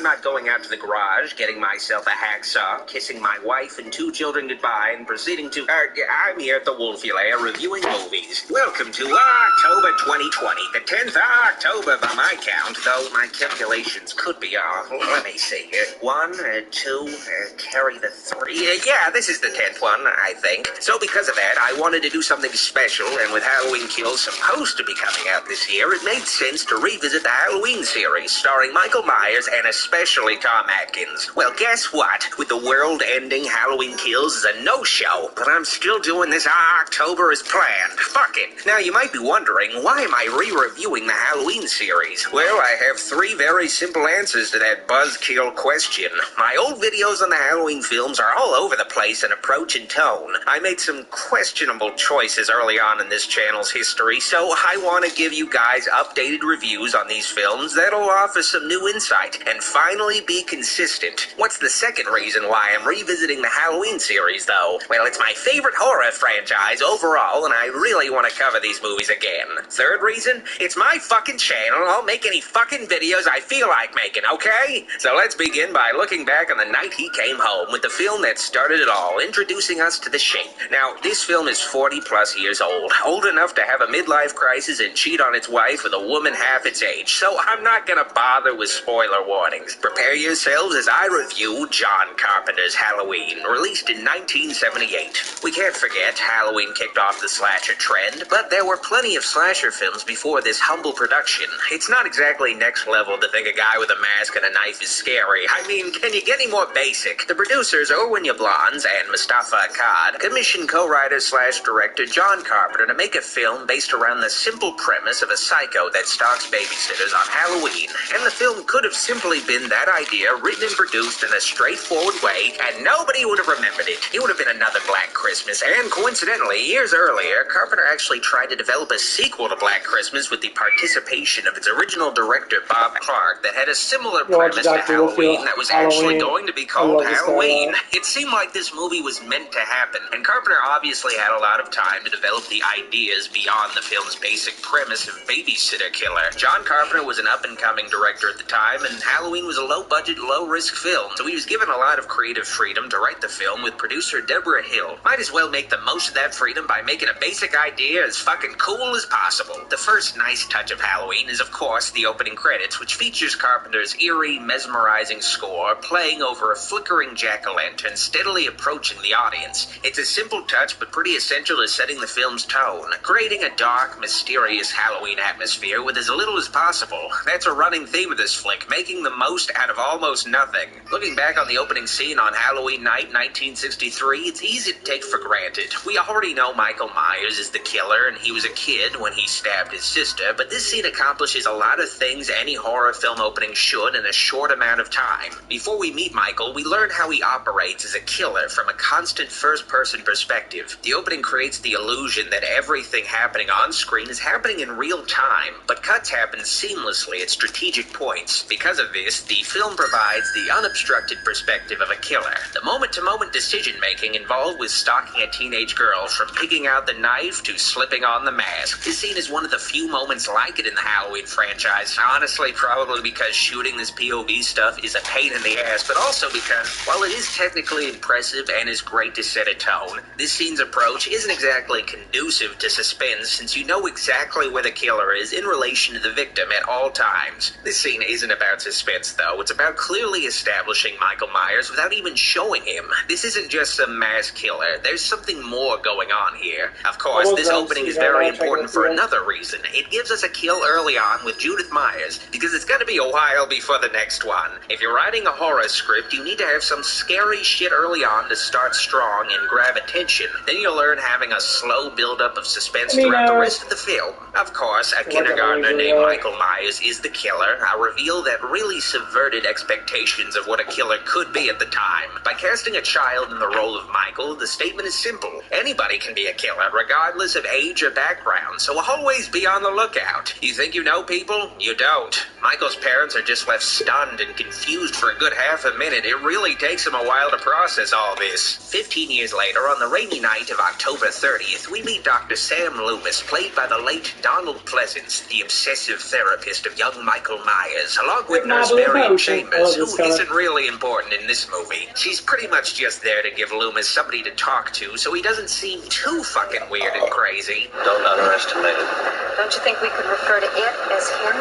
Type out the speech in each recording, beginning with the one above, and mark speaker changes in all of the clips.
Speaker 1: not going out to the garage, getting myself a hacksaw, kissing my wife and 2 children goodbye, and proceeding to, I'm here at the Wolfulair reviewing movies. Welcome to October 2020, the 10th October by my count, though my calculations could be off. Let me see here. 1, 2, carry the 3. Yeah, this is the 10th one, I think. So because of that, I wanted to do something special, and with Halloween Kills supposed to be coming out this year, it made sense to revisit the Halloween series, starring Michael Myers and especially Tom Atkins. Well, guess what? With the world-ending Halloween Kills is a no-show, but I'm still doing this October as planned. Fuck it. Now, you might be wondering, why am I re-reviewing the Halloween series? Well, I have 3 very simple answers to that buzzkill question. My old videos on the Halloween films are all over the place in approach and tone. I made some questionable choices early on in this channel's history, so I want to give you guys updated reviews on these films that'll offer some new insight and finally be consistent. What's the second reason why I'm revisiting the Halloween series, though? Well, it's my favorite horror franchise overall, and I really want to cover these movies again. Third reason? It's my fucking channel. I'll make any fucking videos I feel like making, okay? So let's begin by looking back on the night he came home with the film that started it all, introducing us to The Shape. Now, this film is 40 plus years old enough to have a midlife crisis and cheat on its wife with a woman half its age, so I'm not gonna bother with spoiler warnings. Prepare yourselves as I review John Carpenter's Halloween, released in 1978. We can't forget Halloween kicked off the slasher trend, but there were plenty of slasher films before this humble production. It's not exactly next level to think a guy with a mask and a knife is scary. I mean, can you get any more basic? The producers, Irwin Yablans and Mustafa Akkad, commissioned co-writer/director John Carpenter to make a film based around the simple premise of a psycho that stalks babysitters on Halloween, and the film could have simply been that idea written and produced in a straightforward way, and nobody would have remembered it. It would have been another Black Christmas, and coincidentally, years earlier, Carpenter actually tried to develop a sequel to Black Christmas with the participation of its original director, Bob Clark, that had a similar premise to Halloween that was actually going to be called Halloween. It seemed like this movie was meant to happen, and Carpenter obviously had a lot of time to develop the ideas beyond the film's basic premise of babysitter killer. John Carpenter was an up-and-coming director at the time, and Halloween was a low-budget, low-risk film, so he was given a lot of creative freedom to write the film with producer Deborah Hill. Might as well make the most of that freedom by making a basic idea as fucking cool as possible. The first nice touch of Halloween is, of course, the opening credits, which features Carpenter's eerie, mesmerizing score playing over a flickering jack-o'-lantern steadily approaching the audience. It's a simple touch, but pretty essential to setting the film's tone, creating a dark, mysterious Halloween atmosphere with as little as possible. That's a running theme of this flick, making the most out of almost nothing. Looking back on the opening scene on Halloween night 1963, it's easy to take for granted. We already know Michael Myers is the killer, and he was a kid when he stabbed his sister, but this scene accomplishes a lot of things any horror film opening should in a short amount of time. Before we meet Michael, we learn how he operates as a killer from a constant first-person perspective. The opening creates the illusion that everything happening on screen is happening in real time, but cuts happen seamlessly at strategic points. Because of this, the film provides the unobstructed perspective of a killer. The moment-to-moment decision-making involved with stalking a teenage girl, from picking out the knife to slipping on the mask. This scene is one of the few moments like it in the Halloween franchise. Honestly, probably because shooting this POV stuff is a pain in the ass, but also because, while it is technically impressive and is great to set a tone, this scene's approach isn't exactly conducive to suspense, since you know exactly where the killer is in relation to the victim at all times. This scene isn't about suspense, though. It's about clearly establishing Michael Myers without even showing him. This isn't just some mass killer. There's something more going on here. Of course, this opening is very important for another reason. It gives us a kill early on with Judith Myers, because it's gonna be a while before the next one. If you're writing a horror script, you need to have some scary shit early on to start strong and grab attention. Then you'll learn having a slow build-up of suspense throughout the rest of the film. Of course, a kindergartner named Michael Myers is the killer, a reveal that really subverted expectations of what a killer could be at the time. By casting a child in the role of Michael, the statement is simple. Anybody can be a killer, regardless of age or background, so always be on the lookout. You think you know people? You don't. Michael's parents are just left stunned and confused for a good half a minute. It really takes them a while to process all this. 15 years later, on the rainy night of October 30th, we meet Dr. Sam Loomis, played by the late Donald Pleasance, the obsessive therapist of young Michael Myers, along with Nurse Mary Maureen Chambers, who isn't really important in this movie. She's pretty much just there to give Loomis somebody to talk to, so he doesn't seem too fucking weird and crazy.
Speaker 2: Don't underestimate it.
Speaker 3: Don't you think we could refer to it as him?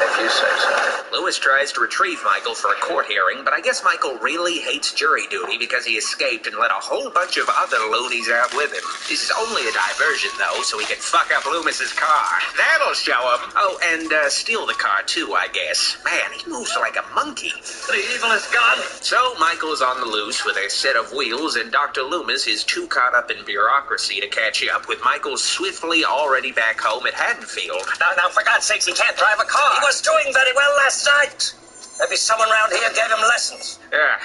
Speaker 2: If you say so.
Speaker 1: Loomis tries to retrieve Michael for a court hearing, but I guess Michael really hates jury duty because he escaped and let a whole bunch of other loonies out with him. This is only a diversion, though, so he can fuck up Loomis's car. That'll show him. Oh, and steal the car, too, I guess. Man, he moves like a monkey.
Speaker 2: The evil is gone.
Speaker 1: So Michael is on the loose with a set of wheels, and Dr. Loomis is too caught up in bureaucracy to catch up, with Michael swiftly already back home at Haddonfield.
Speaker 2: Now, for God's sakes, he can't drive a car. He was doing very well last night. Maybe someone around here gave him lessons.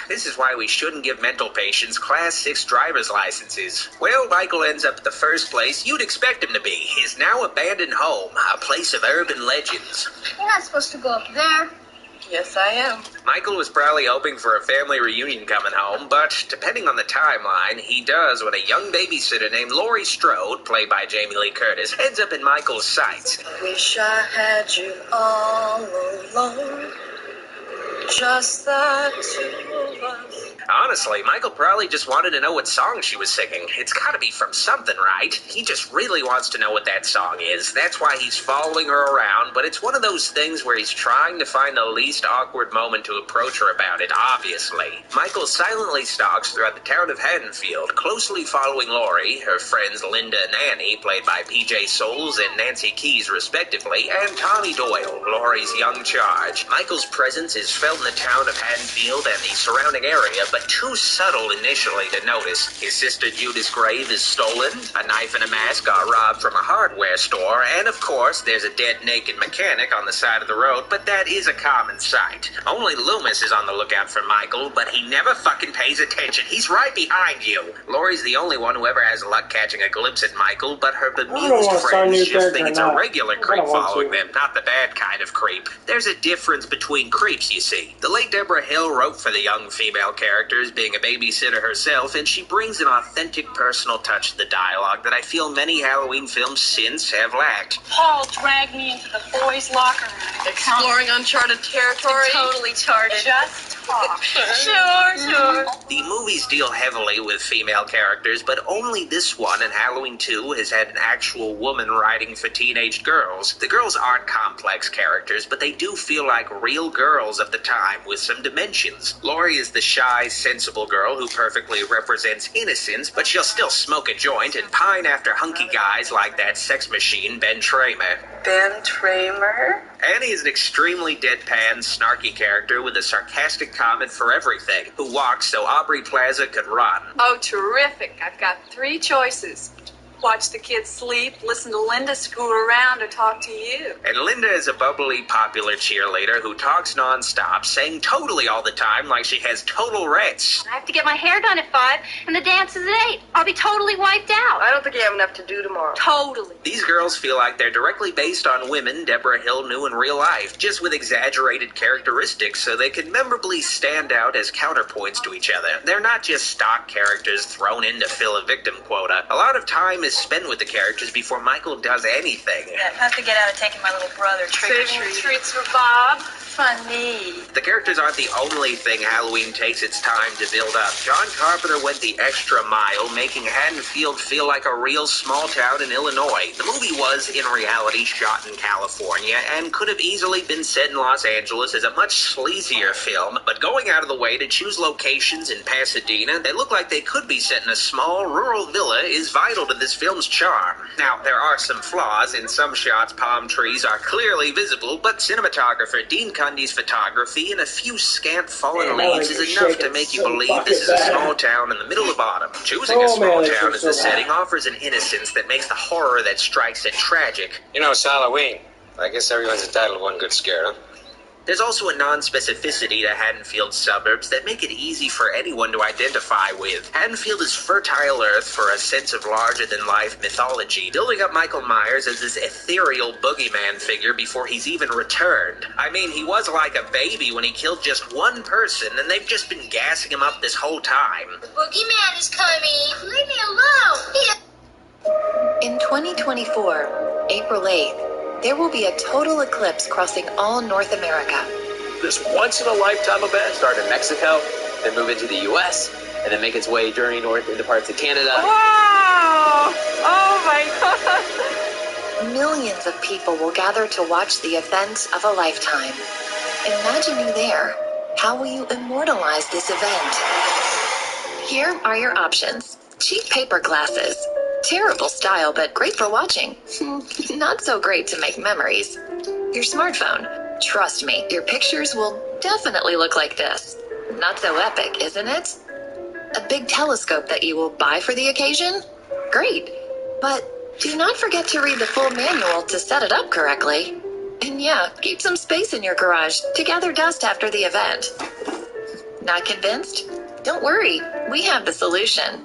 Speaker 1: This is why we shouldn't give mental patients Class 6 driver's licenses. Well, Michael ends up at the first place you'd expect him to be, his now abandoned home, a place of urban legends.
Speaker 4: You're not supposed to go up there.
Speaker 3: Yes, I am.
Speaker 1: Michael was probably hoping for a family reunion coming home, but depending on the timeline, he does when a young babysitter named Laurie Strode, played by Jamie Lee Curtis, ends up in Michael's sights.
Speaker 3: Wish I had you all alone. Just the two of us.
Speaker 1: Honestly, Michael probably just wanted to know what song she was singing. It's gotta be from something, right? He just really wants to know what that song is. That's why he's following her around, but it's one of those things where he's trying to find the least awkward moment to approach her about it, obviously. Michael silently stalks throughout the town of Haddonfield, closely following Laurie, her friends Linda and Annie, played by PJ Souls and Nancy Keys respectively, and Tommy Doyle, Laurie's young charge. Michael's presence is felt in the town of Haddonfield and the surrounding area, but too subtle initially to notice. His sister Judith's grave is stolen, a knife and a mask are robbed from a hardware store, and of course there's a dead naked mechanic on the side of the road, but that is a common sight. Only Loomis is on the lookout for Michael, but he never fucking pays attention. He's right behind you. Laurie's the only one who ever has luck catching a glimpse at Michael, but her bemused friends just think it's a regular creep following them, not the bad kind of creep. There's a difference between creeps, you see. The late Deborah Hill wrote for the young female characters, being a babysitter herself, and she brings an authentic personal touch to the dialogue that I feel many Halloween films since have lacked.
Speaker 5: Paul dragged me into the boys' locker room.
Speaker 3: Exploring uncharted territory.
Speaker 5: Totally charted. Just talk.
Speaker 3: Sure.
Speaker 1: The movies deal heavily with female characters, but only this one and Halloween 2 has had an actual woman writing for teenage girls. The girls aren't complex characters, but they do feel like real girls of the time with some dimensions. Laurie is the shy, sensible girl who perfectly represents innocence, but she'll still smoke a joint and pine after hunky guys like that sex machine Ben Tramer.
Speaker 3: Ben Tramer?
Speaker 1: Annie is an extremely deadpan, snarky character with a sarcastic comment for everything, who walks so Aubrey Plaza could run.
Speaker 5: Oh, terrific. I've got 3 choices. Watch the kids sleep, listen to Linda scoot around, or talk to you.
Speaker 1: And Linda is a bubbly, popular cheerleader who talks nonstop, saying totally all the time like she has total rest.
Speaker 4: I have to get my hair done at 5, and the dance is at 8. I'll be totally wiped out.
Speaker 3: I don't think you have enough to do tomorrow.
Speaker 5: Totally.
Speaker 1: These girls feel like they're directly based on women Deborah Hill knew in real life, just with exaggerated characteristics so they can memorably stand out as counterpoints to each other. They're not just stock characters thrown in to fill a victim quota. A lot of time is spent with the characters before Michael does anything.
Speaker 5: I have to get out of taking my little brother
Speaker 3: Saving
Speaker 5: treats for Bob.
Speaker 3: Funny.
Speaker 1: The characters aren't the only thing Halloween takes its time to build up. John Carpenter went the extra mile, making Haddonfield feel like a real small town in Illinois. The movie was, in reality, shot in California and could have easily been set in Los Angeles as a much sleazier film, but going out of the way to choose locations in Pasadena that look like they could be set in a small rural villa is vital to this film's charm. Now, there are some flaws. In some shots, palm trees are clearly visible, but cinematographer Dean Cundy's photography and a few scant fallen leaves is enough to make you believe this is a small town in the middle of autumn. Choosing a small town as the setting offers an innocence that makes the horror that strikes it tragic.
Speaker 2: You know, it's Halloween. I guess everyone's entitled to one good scare, huh?
Speaker 1: There's also a non-specificity to Haddonfield's suburbs that make it easy for anyone to identify with. Haddonfield is fertile earth for a sense of larger-than-life mythology, building up Michael Myers as this ethereal boogeyman figure before he's even returned. I mean, he was like a baby when he killed just one person, and they've just been gassing him up this whole time.
Speaker 4: The boogeyman is coming. Leave me alone.
Speaker 6: In 2024, April 8th, there will be a total eclipse crossing all North America.
Speaker 7: This once-in-a-lifetime event started in Mexico, then move into the U.S., and then make its way journey north into parts of Canada.
Speaker 5: Wow! Oh my God!
Speaker 6: Millions of people will gather to watch the event of a lifetime. Imagine you there. How will you immortalize this event? Here are your options. Cheap paper glasses. Terrible style, but great for watching. Not so great to make memories. Your smartphone. Trust me, your pictures will definitely look like this. Not so epic, isn't it? A big telescope that you will buy for the occasion? Great. But do not forget to read the full manual to set it up correctly. And yeah, keep some space in your garage to gather dust after the event. Not convinced? Don't worry, we have the solution.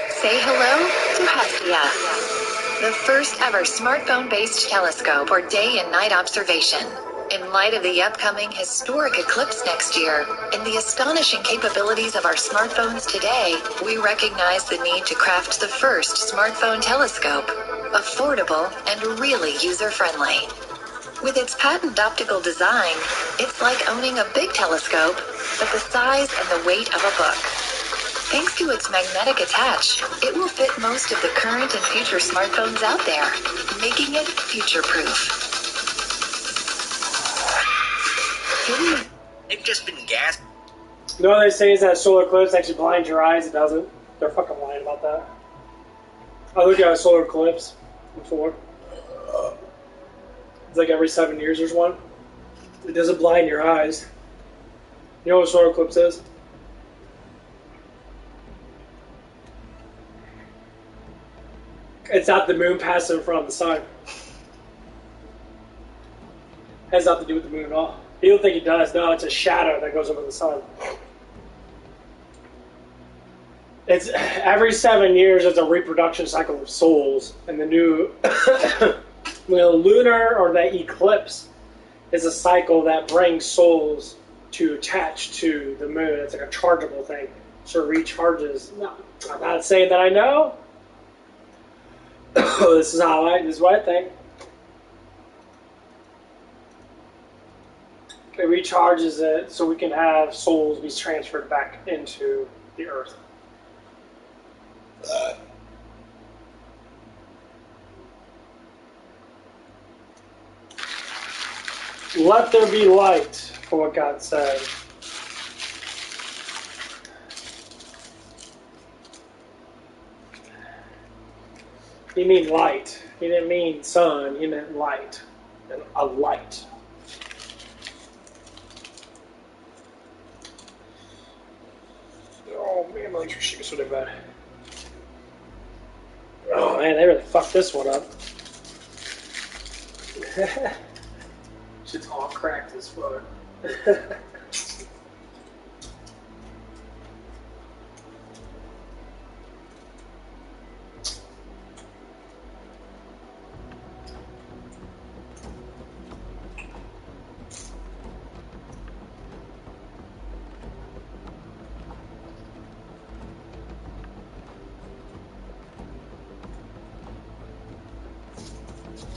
Speaker 6: Say hello to Hestia, the first ever smartphone-based telescope for day and night observation. In light of the upcoming historic eclipse next year and the astonishing capabilities of our smartphones today, we recognize the need to craft the first smartphone telescope, affordable and really user-friendly. With its patent optical design, it's like owning a big telescope, but the size and the weight of a book. Thanks to its magnetic attach, it will fit most of the current and future smartphones out there, making it future-proof.
Speaker 1: They've just been gassed.
Speaker 8: You know what they say is that solar eclipse actually blinds your eyes? It doesn't. They're fucking lying about that. I looked at a solar eclipse before. It's like every 7 years there's one. It doesn't blind your eyes. You know what a solar eclipse is? It's not the moon passing in front of the sun. Has nothing to do with the moon at all. You don't think it does. No, it's a shadow that goes over the sun. It's every 7 years there's a reproduction cycle of souls, and the new lunar or the eclipse is a cycle that brings souls to attach to the moon. It's like a chargeable thing, so it recharges. No, I'm not saying that I know. This is what I think. It recharges it so we can have souls be transferred back into the earth. Let there be light, for what God said. He mean light. He didn't mean sun. He meant light. And a light. Oh man, my electricity is so damn bad. Oh man, they really fucked this one up. Shit's all cracked as fuck.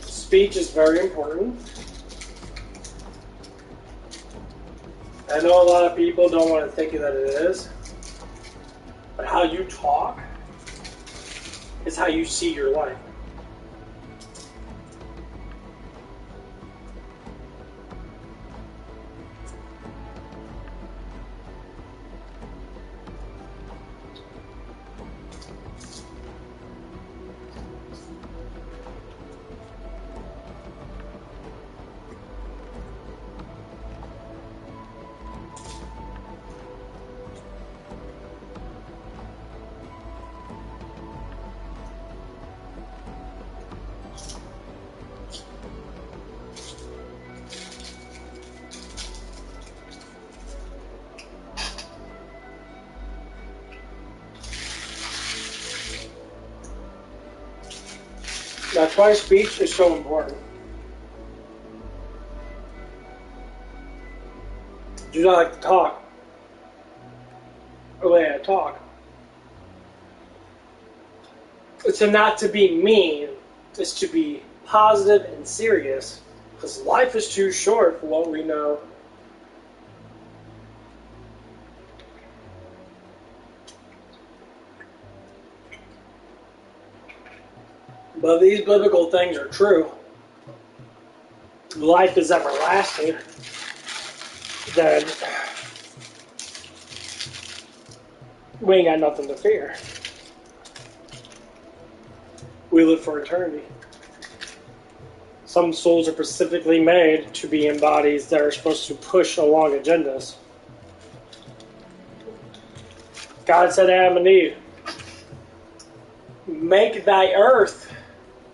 Speaker 8: Speech is very important. I know a lot of people don't want to think that it is, but how you talk is how you see your life. That's why speech is so important. Do not like to talk. Or lay to talk. It's not to be mean, it's to be positive and serious, because life is too short for what we know. But these biblical things are true. Life is everlasting. Then we ain't got nothing to fear. We live for eternity. Some souls are specifically made to be in bodies that are supposed to push along agendas. God said to Adam and Eve, make thy earth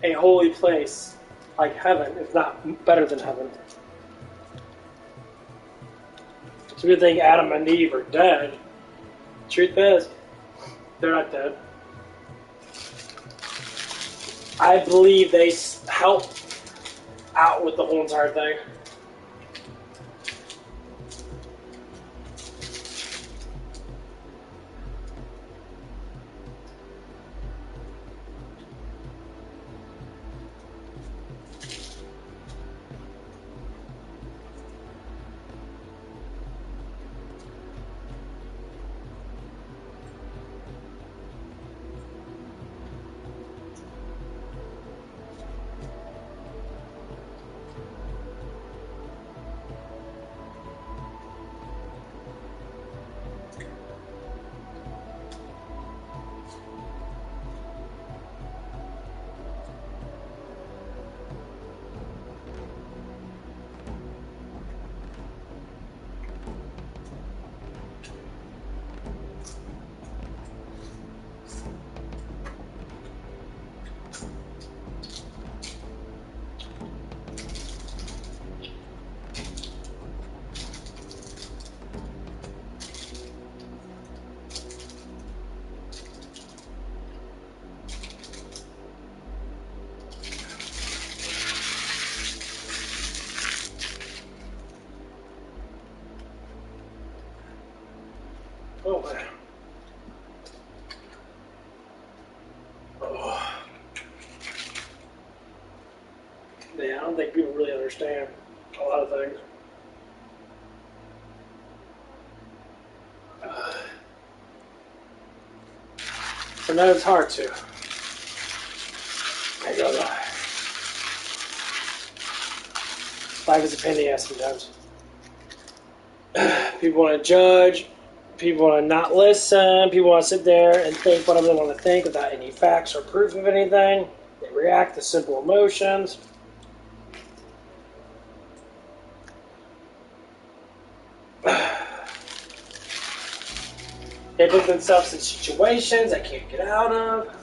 Speaker 8: a holy place like heaven, if not better than heaven. So we think Adam and Eve are dead. Truth is, they're not dead. I believe they helped out with the whole entire thing. Oh man. Oh. Yeah, I don't think people really understand a lot of things. Sometimes it's hard to. I go though. Life is a pain in the ass sometimes. People want to judge. People want to not listen. People want to sit there and think whatever they want to think without any facts or proof of anything. They react to simple emotions. They put themselves in situations they can't get out of.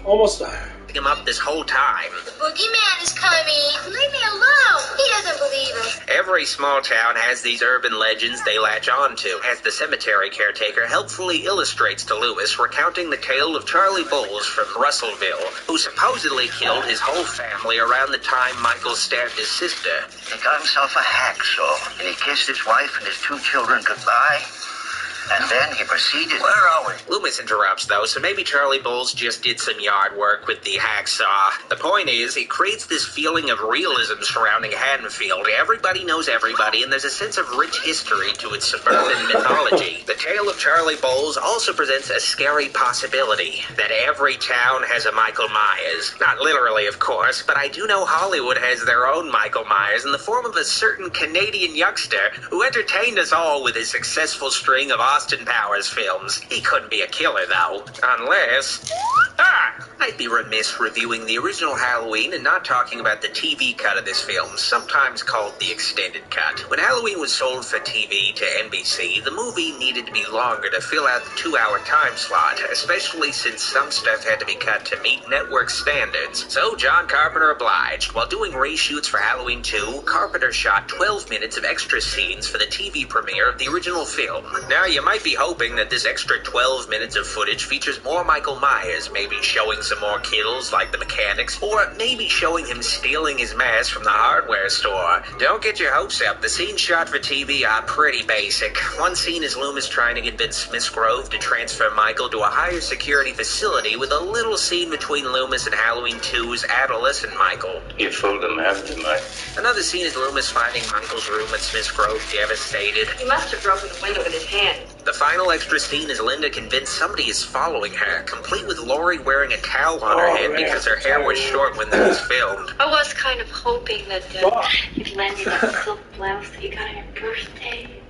Speaker 8: Almost done.
Speaker 1: him up this whole time.
Speaker 3: The boogeyman is coming. Leave me alone. He doesn't believe us.
Speaker 1: Every small town has these urban legends they latch on to, as the cemetery caretaker helpfully illustrates to Loomis, recounting the tale of Charlie Bowles from Russellville, who supposedly killed his whole family around the time Michael stabbed his sister.
Speaker 9: He got himself a hacksaw, and he kissed his wife and his 2 children goodbye. And then he proceeded...
Speaker 2: Where are we?
Speaker 1: Loomis interrupts, though, so maybe Charlie Bowles just did some yard work with the hacksaw. The point is, it creates this feeling of realism surrounding Haddonfield. Everybody knows everybody, and there's a sense of rich history to its suburban mythology. The tale of Charlie Bowles also presents a scary possibility, that every town has a Michael Myers. Not literally, of course, but I do know Hollywood has their own Michael Myers in the form of a certain Canadian youngster who entertained us all with his successful string of Austin Powers films. He couldn't be a killer, though. Unless... I'd be remiss reviewing the original Halloween and not talking about the TV cut of this film, sometimes called the extended cut. When Halloween was sold for TV to NBC, the movie needed to be longer to fill out the 2-hour time slot, especially since some stuff had to be cut to meet network standards. So John Carpenter obliged. While doing reshoots for Halloween 2, Carpenter shot 12 minutes of extra scenes for the TV premiere of the original film. Now, you might be hoping that this extra 12 minutes of footage features more Michael Myers, maybe showing some more kills like the mechanics, or maybe showing him stealing his mask from the hardware store. Don't get your hopes up. The scenes shot for TV are pretty basic. One scene is Loomis trying to convince Smith's Grove to transfer Michael to a higher security facility, with a little scene between Loomis and Halloween 2's adolescent Michael.
Speaker 9: You fooled him after, Mike.
Speaker 1: Another scene is Loomis finding Michael's room at Smith's Grove devastated.
Speaker 5: He must have broken the window with his hand.
Speaker 1: The final extra scene is Linda convinced somebody is following her, complete with Laurie wearing a towel on her head because her hair was short when this was filmed.
Speaker 4: I was kind of hoping that you'd lend me that silk blouse that you got on your birthday.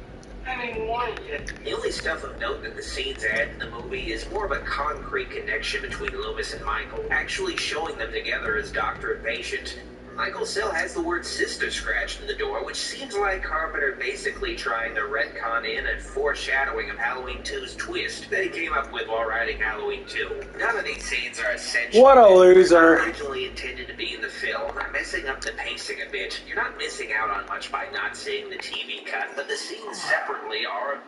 Speaker 4: I haven't even worn it yet.
Speaker 1: The only stuff of note that the scenes add in the movie is more of a concrete connection between Loomis and Michael, actually showing them together as doctor and patient. Michael still has the word sister scratched in the door, which seems like Carpenter basically trying to retcon in a foreshadowing of Halloween 2's twist that he came up with while writing Halloween 2. None of these scenes are essential.
Speaker 8: What a loser.
Speaker 1: Originally intended to be in the film, messing up the pacing a bit. You're not missing out on much by not seeing the TV cut, but the scenes separately are...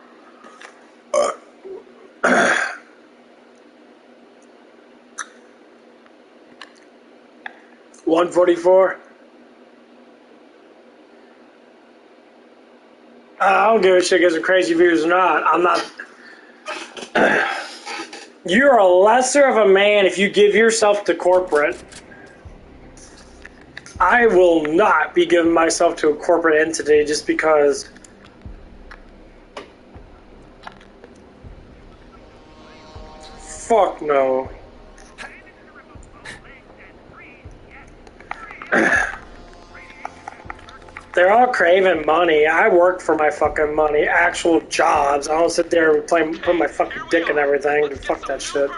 Speaker 8: 144. I don't give a shit if it's crazy views or not. I'm not. You're a lesser of a man if you give yourself to corporate. I will not be giving myself to a corporate entity just because. Fuck no. They're all craving money. I work for my fucking money. Actual jobs. I don't sit there and put my fucking dick in everything. Fuck that shit.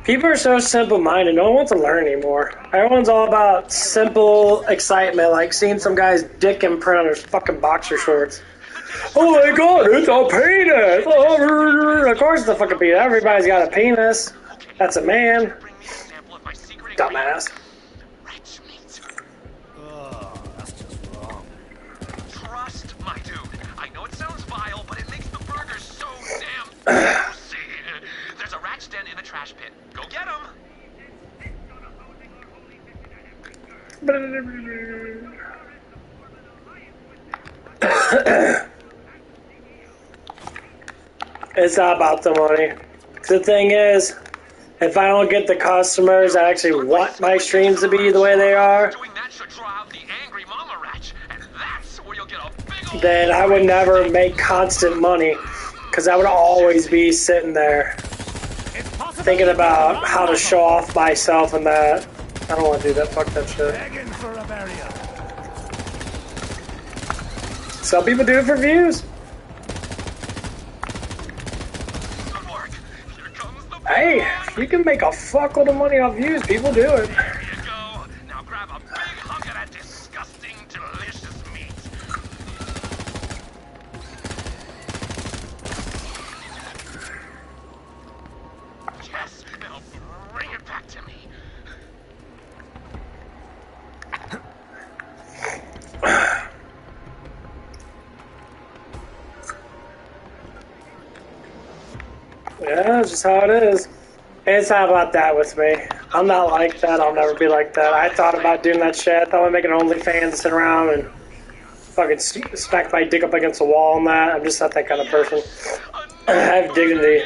Speaker 8: People are so simple-minded. No one wants to learn anymore. Everyone's all about simple excitement, like seeing some guy's dick imprint on his fucking boxer shorts. Oh my god, it's a penis! Oh, of course it's a fucking penis. Everybody's got a penis. That's a man. Dumbass.
Speaker 10: Oh, that's just wrong. Trust my dude. I know it sounds vile, but it makes the burgers so damn juicy. There's a rat's den in the trash pit. Go get him.
Speaker 8: It's not about the money. The thing is, if I don't get the customers that actually want my streams to be the way they are, then I would never make constant money, because I would always be sitting there thinking about how to show off myself and that. I don't want to do that. Fuck that shit. Some people do it for views. Hey, if you can make a fuckload of money off views, people do it.
Speaker 10: There you go. Now grab a big hunk of that disgusting, delicious meat.
Speaker 8: Yeah, it's just how it is. It's not about that with me. I'm not like that. I'll never be like that. I thought about doing that shit. I thought I'd make an OnlyFans and sit around and fucking smack my dick up against the wall and that. I'm just not that kind of person. I have dignity.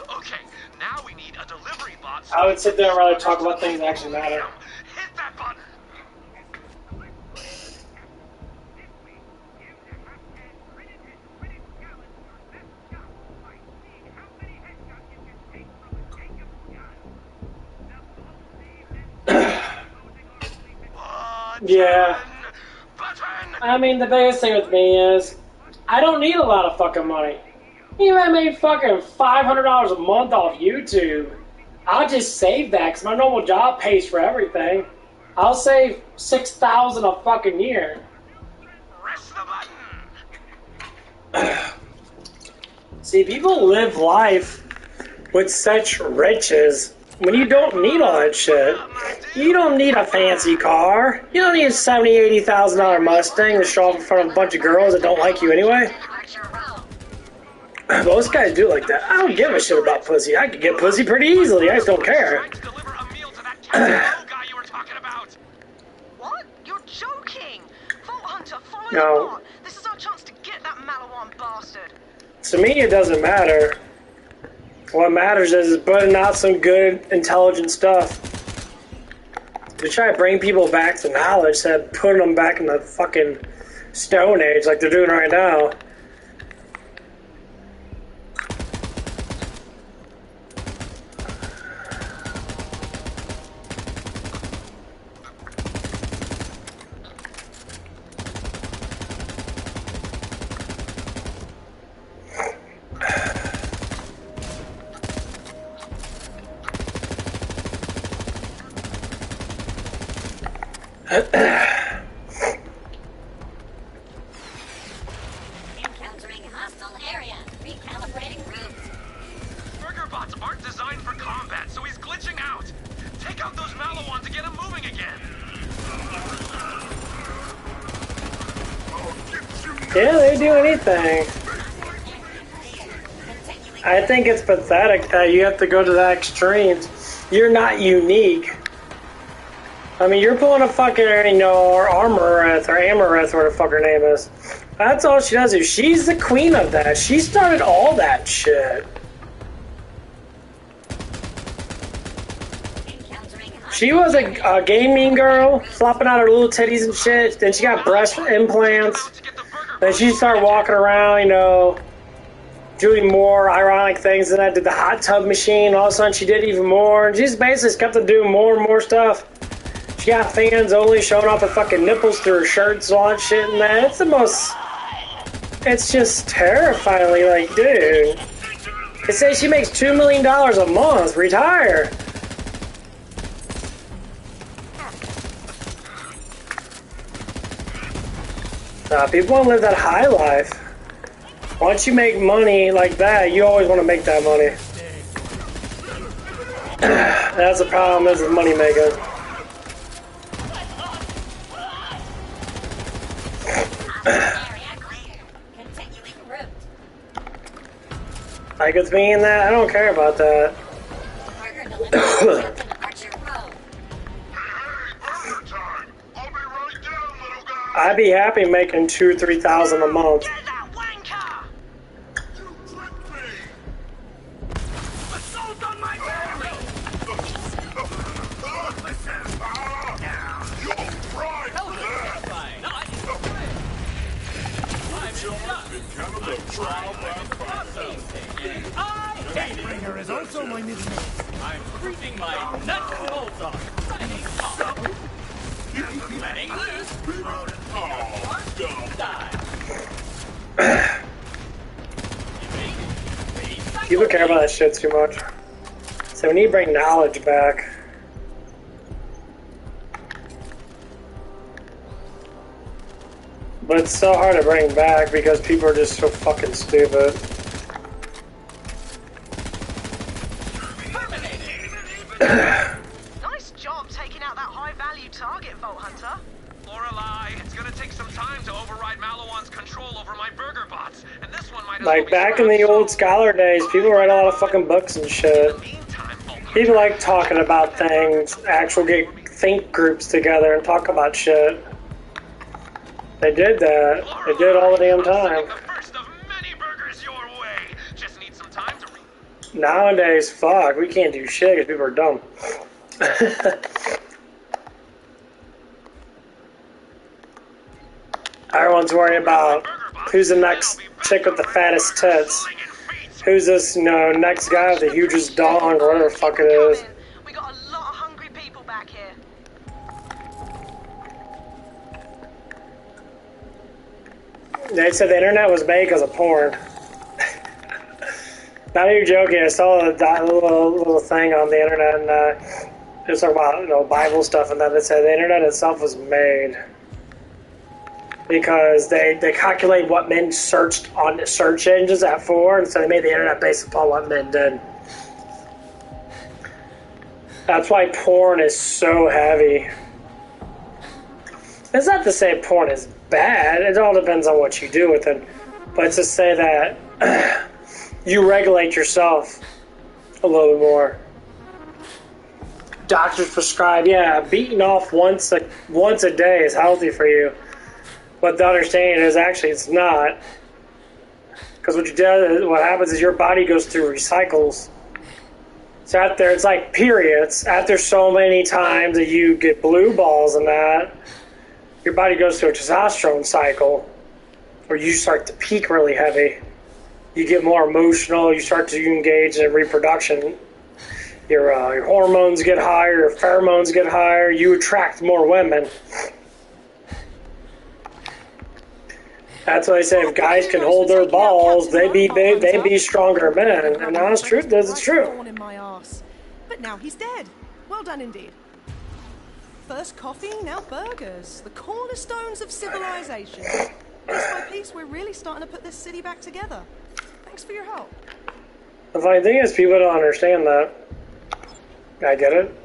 Speaker 10: Okay, now we need a delivery bot.
Speaker 8: I would sit there and rather talk about things that actually matter.
Speaker 10: Hit that button.
Speaker 8: Yeah. I mean, the biggest thing with me is I don't need a lot of fucking money. Even if I made fucking $500 a month off YouTube, I'll just save that because my normal job pays for everything. I'll save $6,000 a fucking year.
Speaker 10: Press the button.
Speaker 8: See, people live life with such riches when you don't need all that shit. You don't need a fancy car. You don't need a $70,000, $80,000 Mustang to show off in front of a bunch of girls that don't like you anyway. Most guys do like that. I don't give a shit about pussy. I can get pussy pretty easily. I just don't care.
Speaker 11: What? You're joking? Vault Hunter, follow
Speaker 8: No.
Speaker 11: the bot. This is our chance to get that Malawan bastard.
Speaker 8: To me, it doesn't matter. What matters is putting out some good, intelligent stuff. To try to bring people back to knowledge instead of putting them back in the fucking Stone Age like they're doing right now.
Speaker 12: Encountering hostile area. Recalibrating route.
Speaker 10: Burger bots aren't designed for combat, so he's glitching out. Take out those Malawan to get him moving again.
Speaker 8: Yeah, they do anything. I think it's pathetic that you have to go to the extremes. You're not unique. I mean, you're pulling a fucking, or Armoreth, or Amareth, whatever the fuck her name is. That's all she does. She's the queen of that. She started all that shit. She was a gaming girl, flopping out her little titties and shit. Then she got breast implants. Then she started walking around, doing more ironic things. Then I did the hot tub machine. All of a sudden, she did even more. And she just basically kept on doing more and more stuff. She got fans only showing off her fucking nipples through her shirts and all that shit. And that, it's the most. It's just terrifyingly like, dude. They say she makes $2 million a month. Retire. People want to live that high life. Once you make money like that, you always want to make that money. That's the problem is with money making. Like it's me and that, I don't care about that. I'd be happy making $2,000 to $3,000 a month.
Speaker 13: Bringer is also my middle name. I'm freezing my nuts and bolts off. Letting loose.
Speaker 8: People care about that shit too much. So we need to bring knowledge back. But it's so hard to bring back because people are just so fucking stupid.
Speaker 11: Nice job taking out that high-value target, Vault Hunter.
Speaker 10: Lorelei, it's gonna take some time to override Malawan's control over my burger bots, and this one might
Speaker 8: Like back in the old scholar days, people write a lot of fucking books and shit. People like talking about things, actual get think groups together and talk about shit. They did that. They did all the damn time. Nowadays, fuck, we can't do shit because people are dumb. Everyone's worried about who's the next chick with the fattest tits. Who's this, next guy with the hugest dong, or whatever the fuck it is.
Speaker 11: We got a lot of hungry people back here.
Speaker 8: They said the internet was made because of porn. Not even joking, I saw a little thing on the internet, and it was talking about Bible stuff, and then it said the internet itself was made because they calculate what men searched on search engines at for, and so they made the internet based upon what men did. That's why porn is so heavy. It's not to say porn is bad, it all depends on what you do with it, but it's to say that you regulate yourself a little bit more. Doctors prescribe, beating off once a day is healthy for you. But the understanding is actually it's not. Because what happens is your body goes through recycles. So after, it's like periods. After so many times that you get blue balls and that, your body goes through a testosterone cycle where you start to peak really heavy. You get more emotional, you start to engage in reproduction. Your hormones get higher, your pheromones get higher, you attract more women. That's why they say if guys can hold their balls, they be stronger men. And the honest truth is, it's true.
Speaker 11: But now he's dead. Well done indeed. First coffee, now burgers. The cornerstones of civilization. Piece by piece, we're really starting to put this city back together. Thanks for your help.
Speaker 8: The funny thing is, people don't understand that. I get it.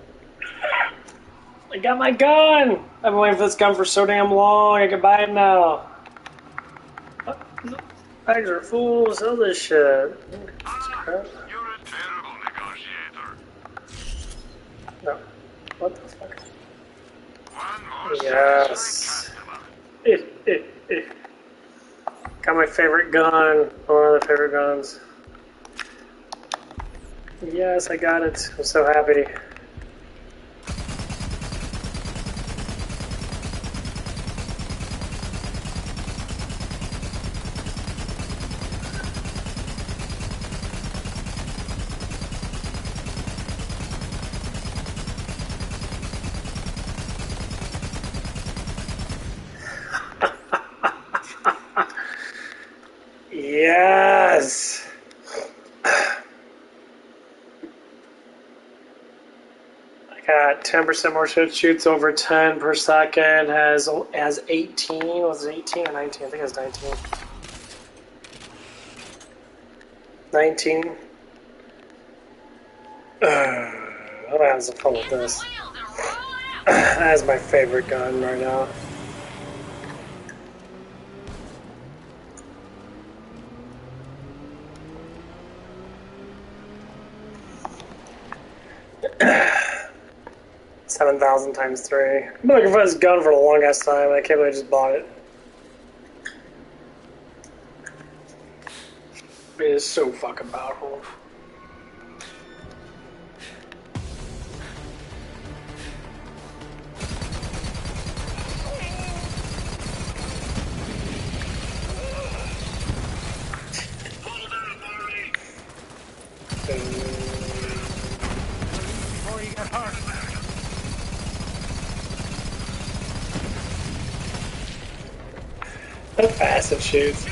Speaker 8: I got my gun! I've been waiting for this gun for so damn long, I can buy it now. Bags are full, sell this shit.
Speaker 10: You're a terrible negotiator.
Speaker 8: No. What the fuck? Yes. Got my favorite gun. One of the favorite guns. Yes, I got it. I'm so happy. Yes. I got 10% more shoots over 10 per second. Has 18. Was it 18 or 19? I think it was 19. 19. I'm having some fun with this. That's my favorite gun right now. $7,000 times 3. I've been looking for this gun for the longest time, and I can't believe I just bought it. It is so fucking powerful.
Speaker 13: Before you get hurt.
Speaker 8: How fast it shoots.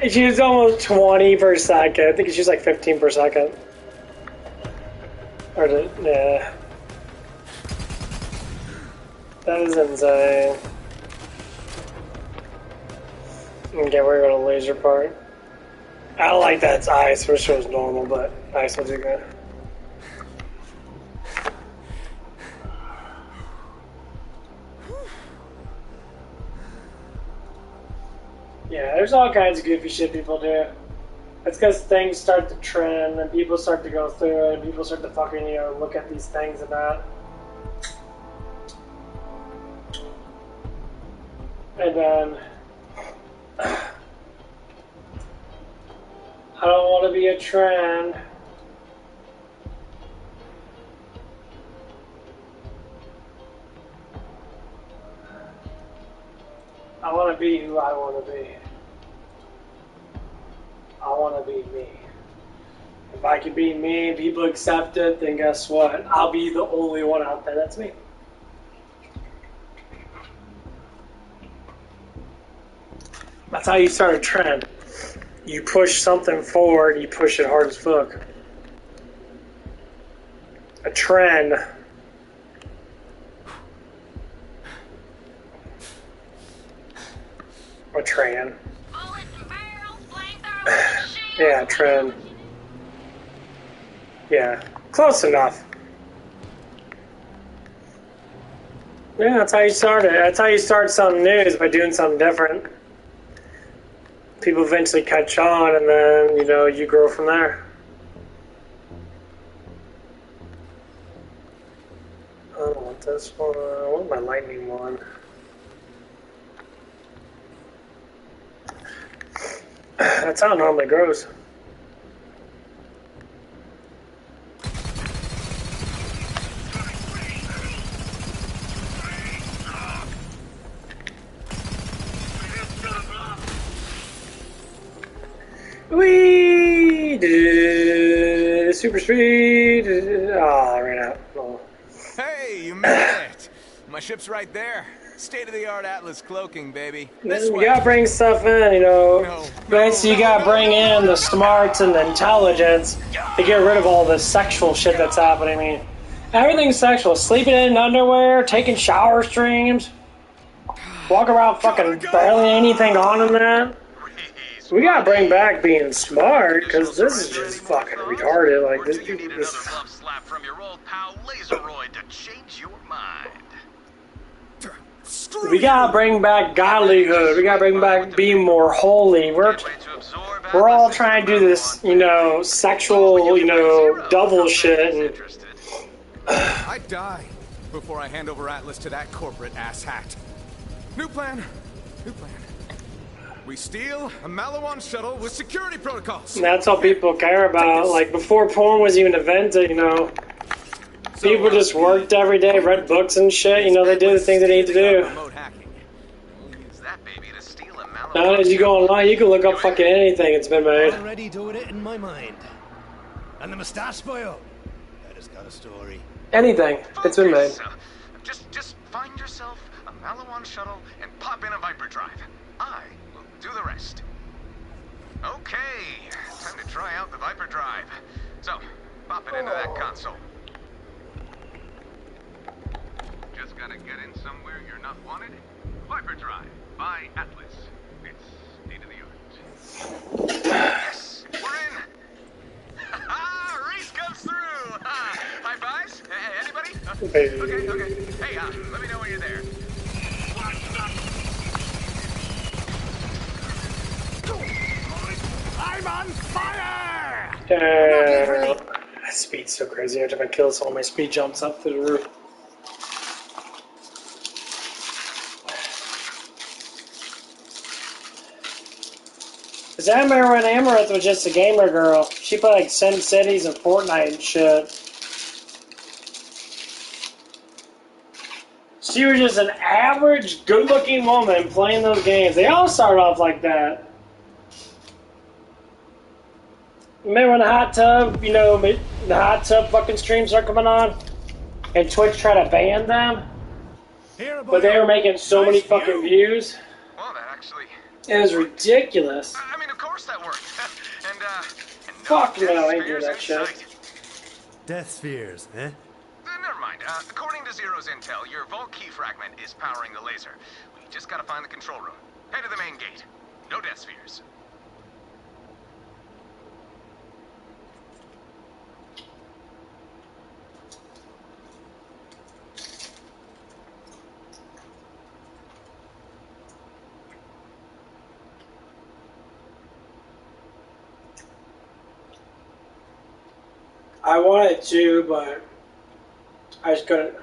Speaker 8: It shoots almost 20 per second. I think it shoots like 15 per second. Or yeah. That is insane. Okay, we're going to laser part. I don't like that it's ice, which was normal, but ice will do good. Yeah, there's all kinds of goofy shit people do. It's because things start to trend and people start to go through it and people start to fucking, look at these things and that. And then I don't want to be a trend. I want to be who I want to be. I want to be me. If I can be me and people accept it, then guess what? I'll be the only one out there that's me. That's how you start a trend. You push something forward, you push it hard as fuck. A trend. A trend. Yeah, trend. Yeah, close enough. Yeah, that's how you start it. That's how you start something new, is by doing something different. People eventually catch on, and then, you grow from there. I don't want this one. I want my lightning one. That's how it normally grows. Whee! Super speed. Oh, I ran out. Oh.
Speaker 14: Hey, you made it! My ship's right there. State-of-the-art Atlas cloaking, baby. This
Speaker 8: You
Speaker 14: way.
Speaker 8: gotta bring stuff in, Basically, you gotta bring in the smarts and the intelligence to get rid of all this sexual shit that's happening. I mean, everything's sexual. Sleeping in underwear, taking shower streams, walk around fucking barely anything on in that. We gotta bring back being smart, because this is just fucking retarded. Like, this people just...
Speaker 10: slap from your old pal Laseroid to change your mind.
Speaker 8: We gotta bring back godlyhood. We gotta bring back being more holy. We're all trying to do this, sexual, devil shit. And...
Speaker 14: I'd die before I hand over Atlas to that corporate asshat. New plan. New plan. We steal a Malawan shuttle with security protocols.
Speaker 8: And that's all people care about. Like, before porn was even invented, people just worked every day, read books and shit. They do the things they need to do. Now, as you go online, you can look up fucking anything that's been made.
Speaker 13: Already doing it in my mind. And the mustache boyo. That has got a story.
Speaker 8: Anything. It's been made.
Speaker 10: Just find yourself a Malawan shuttle and pop in a Viper drive. I will do the rest. Okay, time to try out the Viper drive. So, pop it into that console. Just gotta get in somewhere you're not wanted. Viper drive by Atlas. It's state of the art. Yes, we're in. Reese comes through. High fives. Anybody? Okay. Hey, let me know when you're there.
Speaker 13: I'm on fire!
Speaker 8: That speed's so crazy. Every time I kill someone, my speed jumps up through the roof. Cause I remember when Amaranth was just a gamer girl. She played like Sim Cities and Fortnite and shit. She was just an average, good-looking woman playing those games. They all start off like that. Remember when the hot tub, the hot tub fucking streams are coming on? And Twitch tried to ban them? But they were making so many fucking views.
Speaker 10: Well, that actually...
Speaker 8: It was ridiculous.
Speaker 10: I mean, of course that worked. and
Speaker 8: Fuck no, I ain't doing that shit.
Speaker 13: Death spheres, eh?
Speaker 10: Never mind. According to Zero's intel, your Vault key fragment is powering the laser. We just gotta find the control room. Head to the main gate. No death spheres.
Speaker 8: I wanted to, but I just couldn't.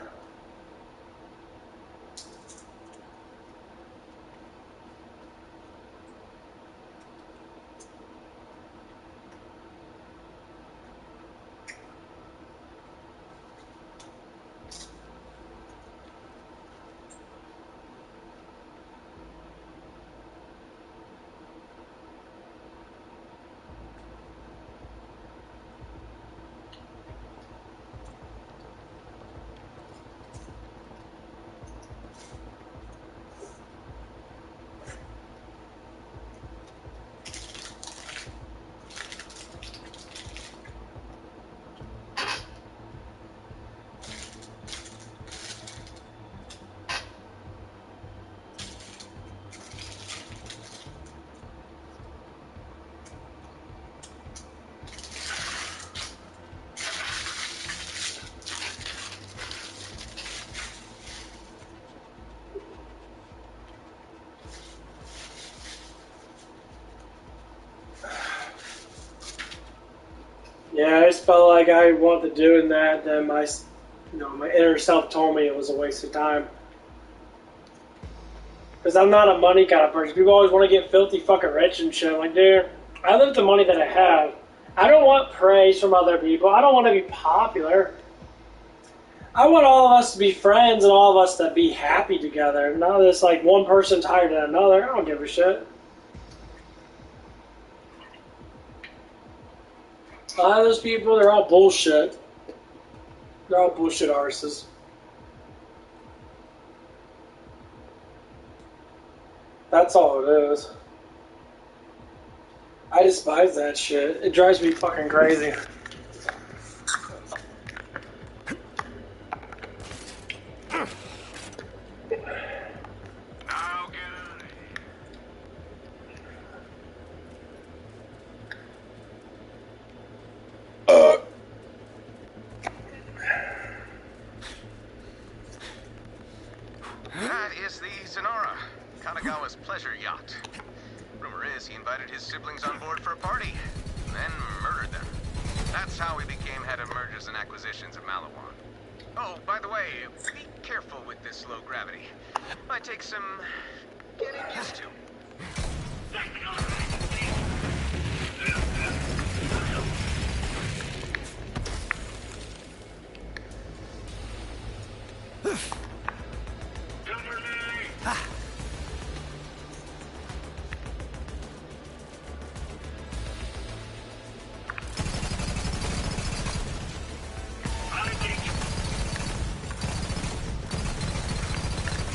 Speaker 8: Yeah, I just felt like I wanted to do that. Then my inner self told me it was a waste of time. Because I'm not a money kind of person. People always want to get filthy fucking rich and shit. I'm like, dude, I live with the money that I have. I don't want praise from other people. I don't want to be popular. I want all of us to be friends and all of us to be happy together. Not this like one person's higher than another. I don't give a shit. A lot of those people, they're all bullshit. They're all bullshit artists. That's all it is. I despise that shit. It drives me fucking crazy.
Speaker 10: That is the Sonora, Kanagawa's pleasure yacht. Rumor is he invited his siblings on board for a party, then murdered them. That's how he became head of mergers and acquisitions at Malawan. Oh, by the way, be careful with this low gravity. Might take some getting used to.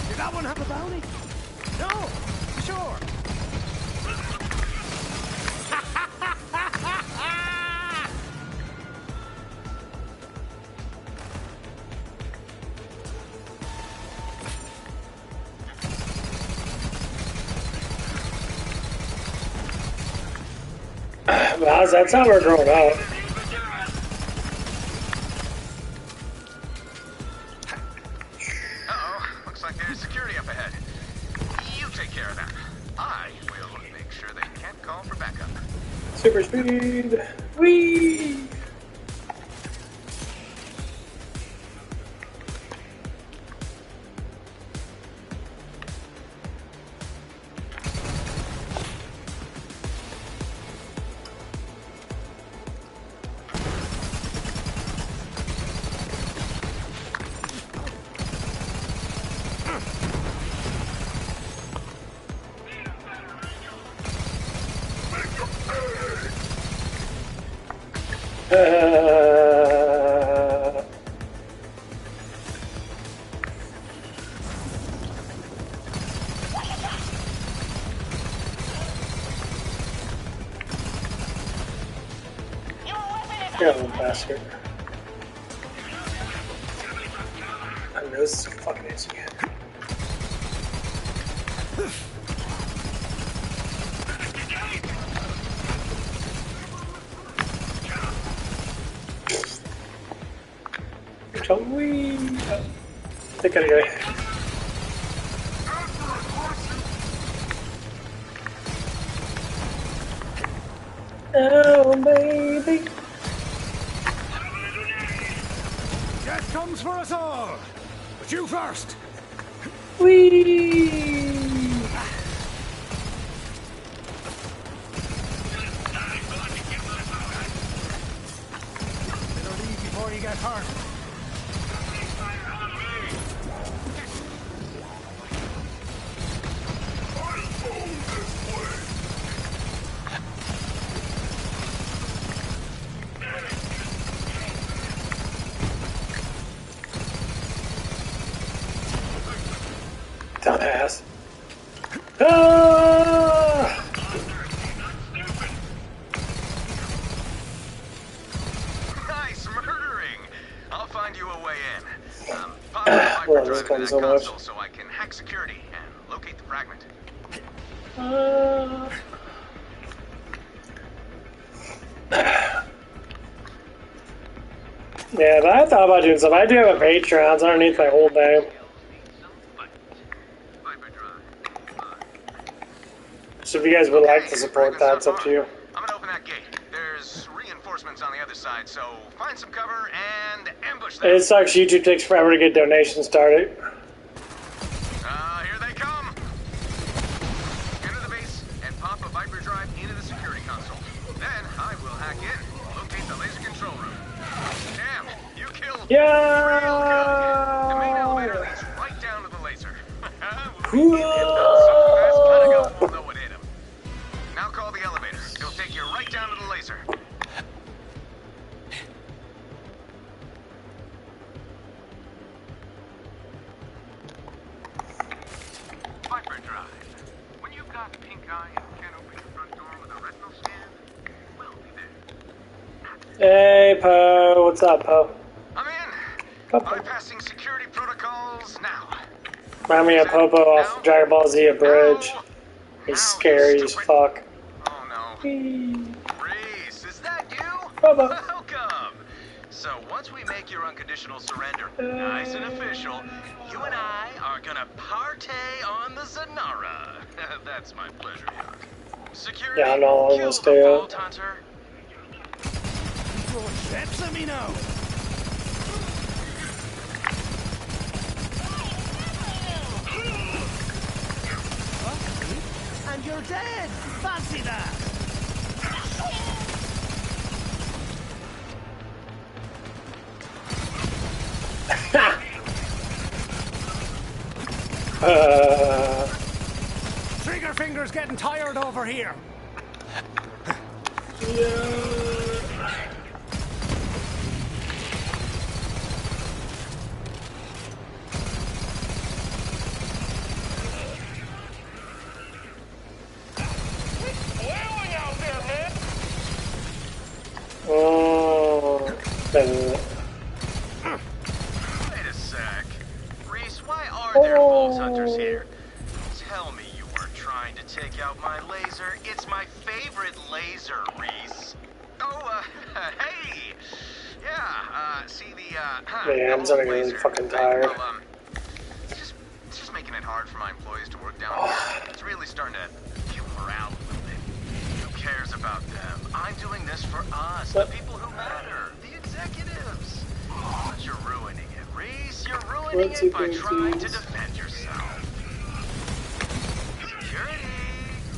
Speaker 13: Did that one have a bounty? No, sure.
Speaker 8: Well, that's how we're growing up.
Speaker 10: Uh-oh, looks like there's security up ahead. You take care of that. I will make sure they can't call for backup.
Speaker 8: Super speed. Whee! You little bastard. I know this is fucking itchy. Wee! I gotta go. Oh, baby.
Speaker 13: comes for us all. But you first.
Speaker 8: Whee!
Speaker 13: Better leave before you get hurt.
Speaker 8: Dumbass. Ah!
Speaker 10: Nice murdering. I'll find you a way in. Pop the
Speaker 8: Well,
Speaker 10: hyperdrive
Speaker 8: this
Speaker 10: into
Speaker 8: comes
Speaker 10: that
Speaker 8: so much.
Speaker 10: console so I can hack security and locate the fragment.
Speaker 8: Yeah, but I thought about doing something. I do have a Patreon, so underneath my whole name. So if you guys would like to support that, it's up to you.
Speaker 10: I'm gonna open that gate. There's reinforcements on the other side, so find some cover and ambush them.
Speaker 8: It sucks. YouTube takes forever to get donations started.
Speaker 10: Here they come. Enter the base and pop a Viper drive into the security console. Then I will hack in, locate the laser control room. Damn, you killed real good. The main elevator leads right down to the laser. So fast, Pentagon will know what hit him. Now call the elevator. It'll take you right down to the laser. Viper drive. When you've got pink eye and can't open your front door with a retinal scan, we'll be there.
Speaker 8: Hey, Poe. What's up, Poe?
Speaker 10: I'm in. Bypassing security protocols now.
Speaker 8: Remind me of Popo off Dragon Ball Z a bridge. He's scary as fuck.
Speaker 10: Oh no. Reese, is that you?
Speaker 8: Popo.
Speaker 10: Welcome. So once we make your unconditional surrender nice and official, you and I are gonna partay on the Zanara. That's my pleasure, Young. Security,
Speaker 8: Yeah, I know. I'm
Speaker 10: kill
Speaker 8: gonna
Speaker 10: the
Speaker 8: stay up.
Speaker 10: Vault Hunter.
Speaker 13: That's let me know. And you're dead. Fancy that. Trigger finger's getting tired over here.
Speaker 8: Oh,
Speaker 10: Wait a sec. Reese, why are there Vault Hunters here? Tell me you weren't trying to take out my laser. It's my favorite laser, Reese. Oh, hey! Yeah, see the,
Speaker 8: man, I'm starting to get really fucking tired.
Speaker 10: Well, it's just making it hard for my employees to work down here. It's really starting to kill morale a little bit. Who cares about them? I'm doing this for us, the people who matter, the executives. But you're ruining it, Reese. You're ruining it by trying to defend yourself. Security!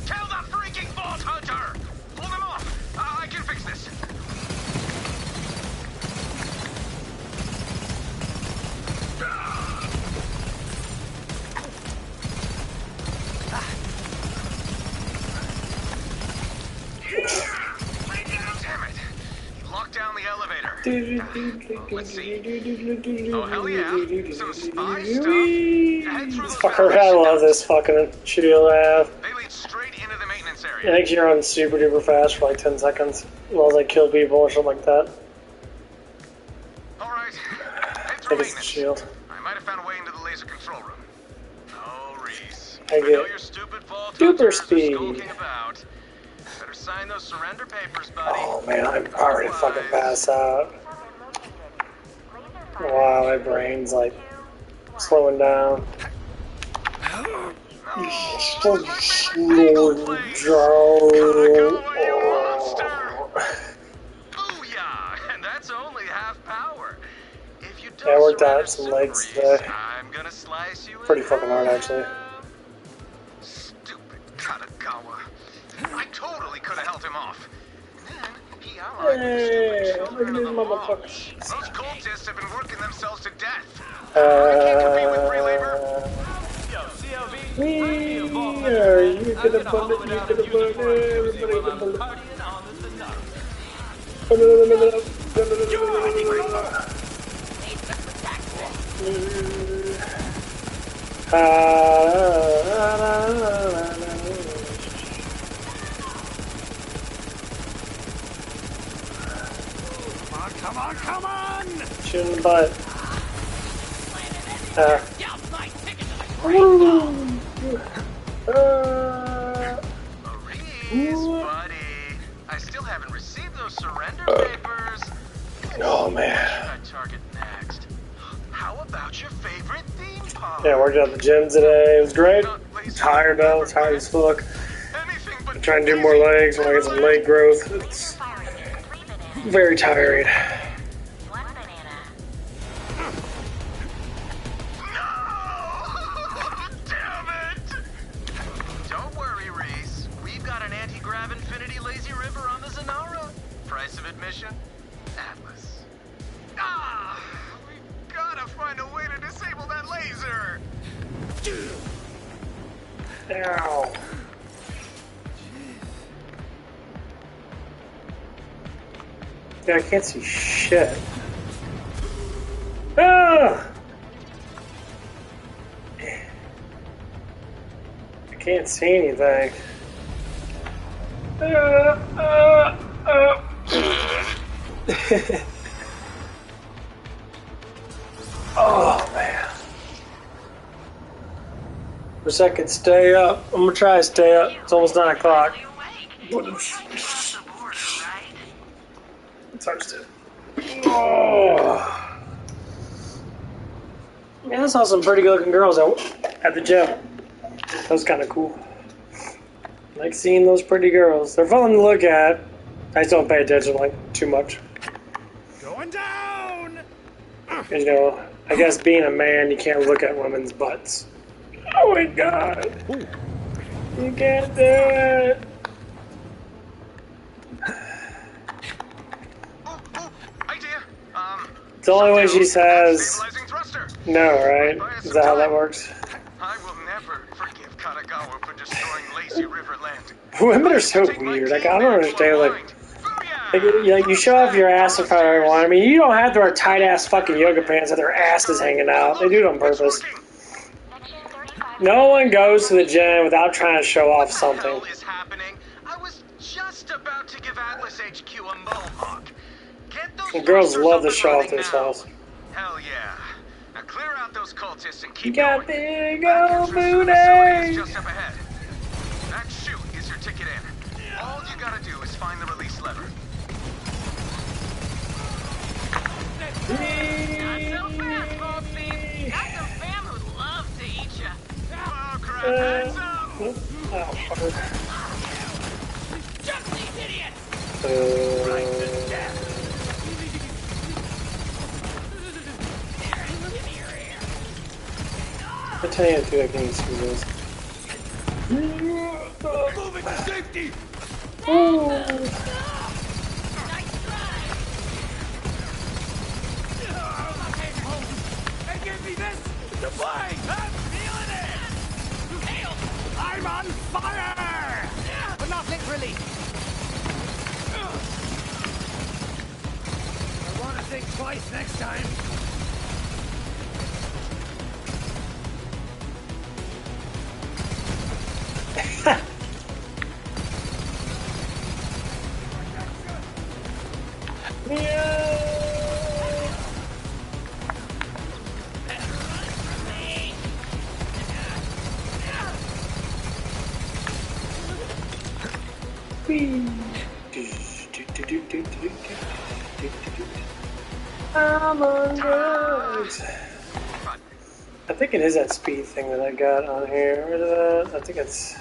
Speaker 10: Kill the freaking Vault Hunter! Hold him off! I can fix this. Damn it! He locked down the elevator. Let's see. Oh, hell yeah. Some spy stuff. Head through the
Speaker 8: Fucker, I love this fucking shield I have.
Speaker 10: They lead straight into the maintenance
Speaker 8: I
Speaker 10: area.
Speaker 8: think you're on super duper fast for like 10 seconds. As well as I kill people or something like that.
Speaker 10: Alright. Head
Speaker 8: I
Speaker 10: through
Speaker 8: think it's the
Speaker 10: maintenance.
Speaker 8: shield.
Speaker 10: I might have found a way into the laser control room. Oh, Reese.
Speaker 8: I
Speaker 10: know
Speaker 8: get
Speaker 10: your stupid Vault
Speaker 8: super
Speaker 10: Hunters are
Speaker 8: speed.
Speaker 10: skulking about. Better sign those surrender papers, buddy.
Speaker 8: Oh man, I'm already fucking pass out. Wow, my brain's like slowing down. Slow down.
Speaker 10: Booyah! And that's only half power. If you no
Speaker 8: Yeah, I worked out
Speaker 10: surrender,
Speaker 8: some
Speaker 10: so
Speaker 8: legs
Speaker 10: Reese,
Speaker 8: today.
Speaker 10: I'm gonna slice you
Speaker 8: Pretty
Speaker 10: in
Speaker 8: fucking hard, actually.
Speaker 10: Stupid Katagawa. I totally could have held him off. Then he allied with the stupid
Speaker 8: Hey, look
Speaker 10: children
Speaker 8: at
Speaker 10: of
Speaker 8: these
Speaker 10: the law.
Speaker 8: motherfuckers.
Speaker 10: Those cultists have been working themselves to death. I can't compete with free labor.
Speaker 13: Yo, CLB, bring me a vault
Speaker 8: We
Speaker 13: measure,
Speaker 8: are
Speaker 13: man.
Speaker 8: you
Speaker 13: I'm
Speaker 8: gonna
Speaker 13: gonna
Speaker 8: bullet,
Speaker 13: hollow it
Speaker 8: you
Speaker 13: out
Speaker 8: gonna
Speaker 13: and use it
Speaker 8: bullet,
Speaker 13: for a koozie
Speaker 8: everybody
Speaker 13: while
Speaker 8: gonna
Speaker 13: I'm
Speaker 8: bullet.
Speaker 13: partying on the Sonata.
Speaker 14: Come on, come on!
Speaker 8: Shoot in the butt.
Speaker 10: Reese, buddy. I still haven't received those surrender papers.
Speaker 8: Oh man.
Speaker 10: What should I target next? How about your favorite theme park?
Speaker 8: Yeah, I worked out at the gym today. It was great. I'm tired though. Tired as fuck. I'm trying to do more legs when I get some leg growth. It's very tiring.
Speaker 10: Don't worry, Reese. We've got an anti-grav infinity lazy river on the Zanara. Price of admission? Atlas. Ah! We've gotta find a way to disable that laser!
Speaker 8: Ow. Yeah, I can't see shit. Ah! I can't see anything. Oh man. Wish I could stay up. I'm gonna try to stay up. It's almost 9 o'clock. Touched it. Oh. Man, I saw some pretty good looking girls at the gym. That was kind of cool. I like seeing those pretty girls. They're fun to look at. I just don't pay attention like too much.
Speaker 14: Going down!
Speaker 8: 'Cause, you know, I guess being a man, you can't look at women's butts. Oh my god! You can't do it! It's the only way she says no, right? Is that how that works?
Speaker 10: I will never forgive Katagawa for destroying Lazy River Land.
Speaker 8: Women are so weird. Like, I don't understand. Like you show off your ass in front of everyone. I mean, you don't have to wear tight ass fucking yoga pants with their asses hanging out. They do it on purpose. No one goes to the gym without trying to show off something.
Speaker 10: What is happening? I was just about to give Atlas HQ a mohawk. Get those
Speaker 8: The girls
Speaker 10: monsters
Speaker 8: love
Speaker 10: up
Speaker 8: to
Speaker 10: and
Speaker 8: show off
Speaker 10: running now.
Speaker 8: themselves.
Speaker 10: Hell yeah. Now clear out those cultists and
Speaker 8: You
Speaker 10: keep
Speaker 8: got
Speaker 10: going.
Speaker 8: big old
Speaker 10: Facility is
Speaker 8: booty!
Speaker 10: just up ahead. That chute is your ticket in. All you gotta do is find the release lever.
Speaker 4: Not so fast, Bugsy. Got some fam who'd love to eat ya.
Speaker 10: Oh, crap. Heads up!
Speaker 8: Oh, fucker.
Speaker 4: Jump these idiots!
Speaker 8: I tell you, I can see this.
Speaker 14: Moving to safety!
Speaker 13: Hey, give me this! The plane! I'm feeling it! Hail! I'm on fire! But not literally. I want to think twice next time.
Speaker 8: I'm on drugs. I think it is that speed thing that I got on here. Where is that? I think it's.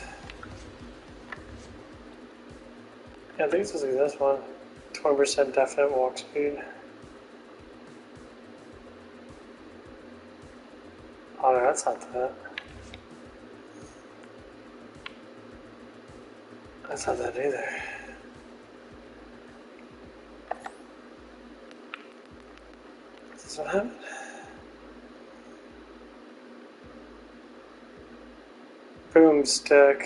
Speaker 8: Yeah, I think it's supposed to be this one. 20% definite walk speed. that's not that. That's not that either. Is this what happened? Boomstick.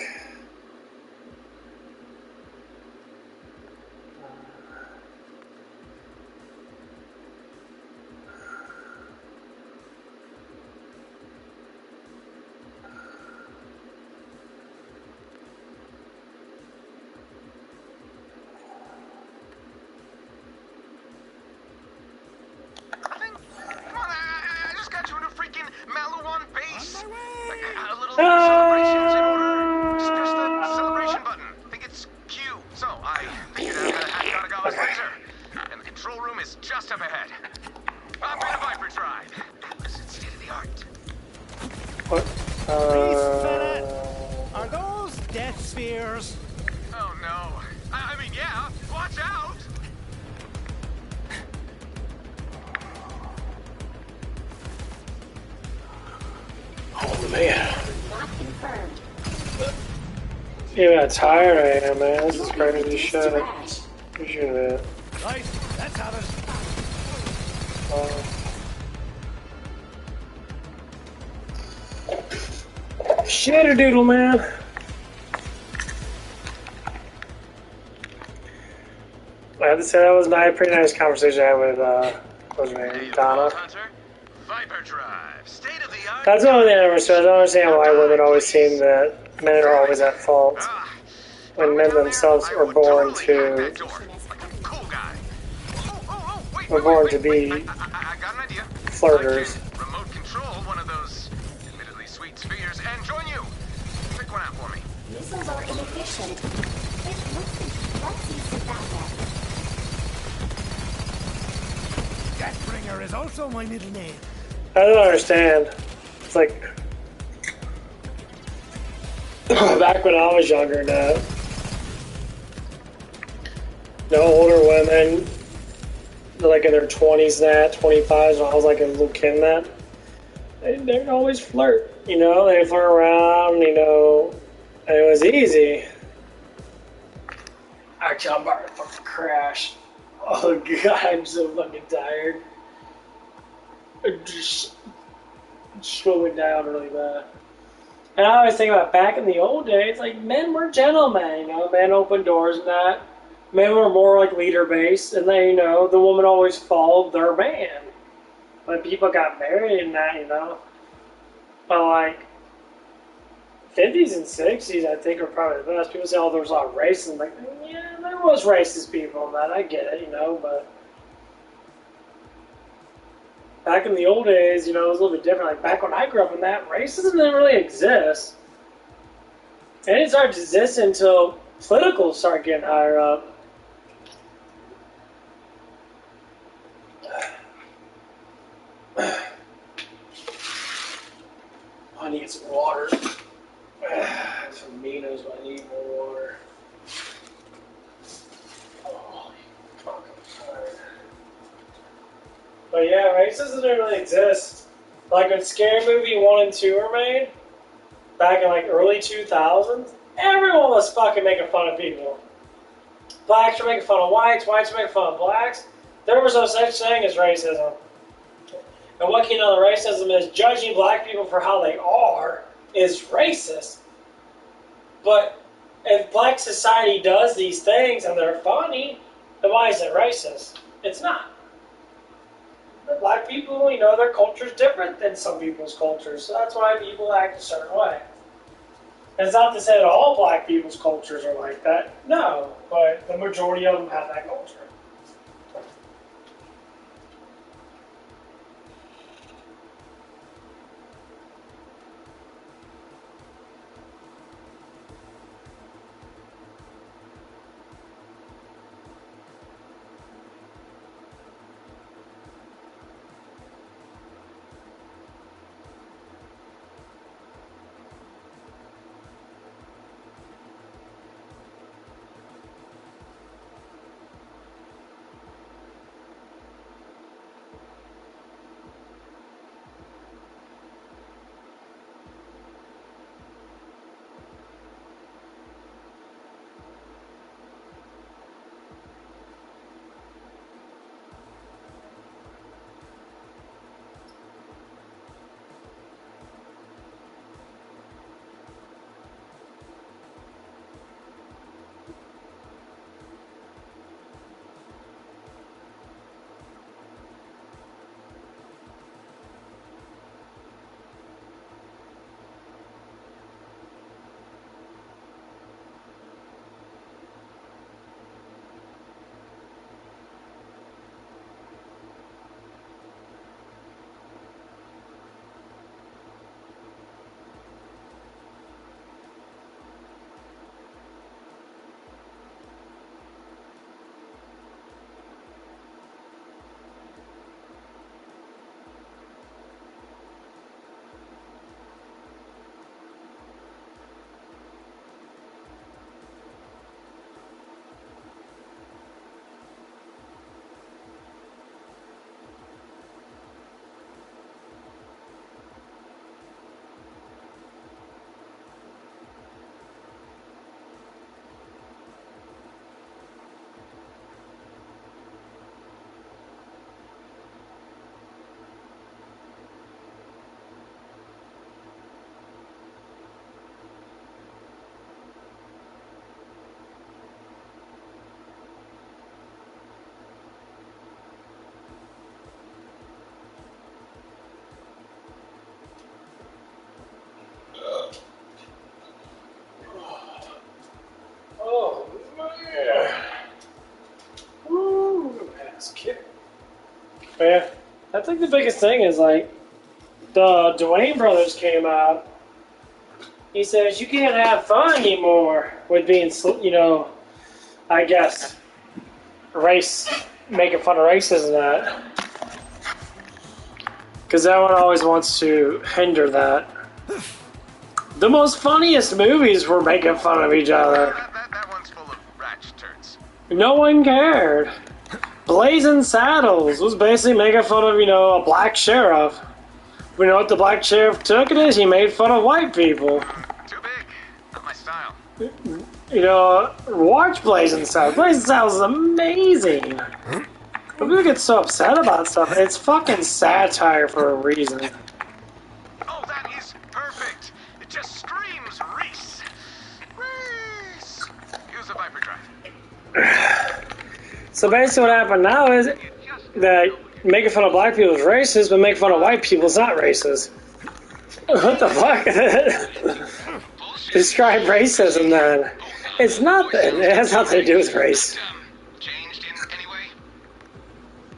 Speaker 8: Yeah, how tired I am, man. This is crazy shit. Where's your at?
Speaker 13: Right, let's have
Speaker 8: it. Shitter-doodle, man. I have to say that was a pretty nice conversation I had with, what's her name, Donna. That's the only thing I never understood. I don't understand why women always seem that men are always at fault when men themselves are born to be flirters.
Speaker 10: Remote control one of those admittedly sweet spheres and join you. Pick one out for me.
Speaker 12: Missiles are inefficient. Let's see some backup.
Speaker 13: Deathbringer is also my middle name.
Speaker 8: I don't understand. It's like back when I was younger, no older women, like in their 20s, 25s, when I was like a little kid, they'd always flirt, you know, they'd flirt around, you know, and it was easy. Actually, I'm about to fucking crash. Oh god, I'm so fucking tired. Just slowing down really bad. And I always think about back in the old days, like men were gentlemen, you know, men opened doors and that. Men were more like leader based, and then, you know, the woman always followed their man. When people got married and that, you know. But like 50s and 60s, I think, are probably the best. People say, oh, there was a lot of racism. Like, yeah, there was racist people in that. I get it, you know, but back in the old days, you know, it was a little bit different. Like, back when I grew up in that, racism didn't really exist. It didn't start to exist until politicals started getting higher up. I need some water. Some Minos, I need more water. Oh, fuck, I'm tired. But yeah, racism didn't really exist. Like when Scary Movie 1 and 2 were made, back in like early 2000s, everyone was fucking making fun of people. Blacks were making fun of whites, whites were making fun of blacks. There was no such thing as racism. And what came out of racism is judging black people for how they are is racist. But if black society does these things and they're funny, then why is it racist? It's not. The black people, you know, their culture is different than some people's cultures, so that's why people act a certain way. And it's not to say that all black people's cultures are like that, no, but the majority of them have that culture. Yeah, I think the biggest thing is like the Dwayne brothers came out. He says you can't have fun anymore with being, you know, I guess race, making fun of races and that, because everyone always wants to hinder that. The most funniest movies were making fun of each other.
Speaker 10: That one's full of ratchet turds.
Speaker 8: No one cared. Blazing Saddles was basically making fun of, you know, a black sheriff. You know what the black sheriff took it as? He made fun of white people.
Speaker 10: Too big. Not my style.
Speaker 8: You know, watch Blazing Saddles. Blazing Saddles is amazing. But people get so upset about stuff. It's fucking satire for a reason.
Speaker 10: Oh, that is perfect. It just screams Reese. Reese. Use the Viper drive.
Speaker 8: So basically what happened now is that making fun of black people is racist, but making fun of white people is not racist. What the fuck? Describe racism then. It's nothing. It has nothing to do with race.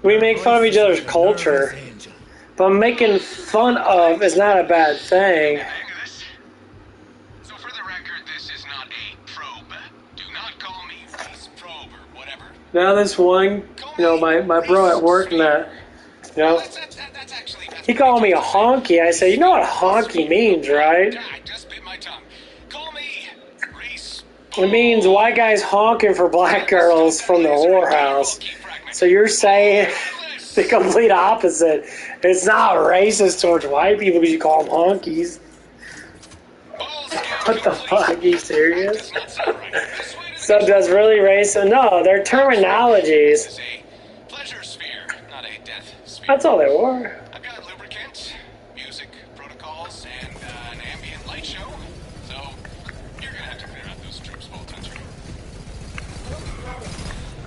Speaker 8: We make fun of each other's culture, but making fun of is not a bad thing.
Speaker 10: So for the record, this is not a probe. Do not call me Reese Probe or whatever.
Speaker 8: Now this one, you know, my bro at work and that, you know, he called me a honky. I said, you know what honky means, right? It means white guys honking for black girls from the whorehouse. So you're saying the complete opposite. It's not racist towards white people because you call them honkies. What the fuck? Are you serious? So does really racist? No, they're terminologies. That's all they were.
Speaker 10: I've got lubricant, music protocols, and an ambient light show. So you're gonna have to clear out those troops, Voltoucher.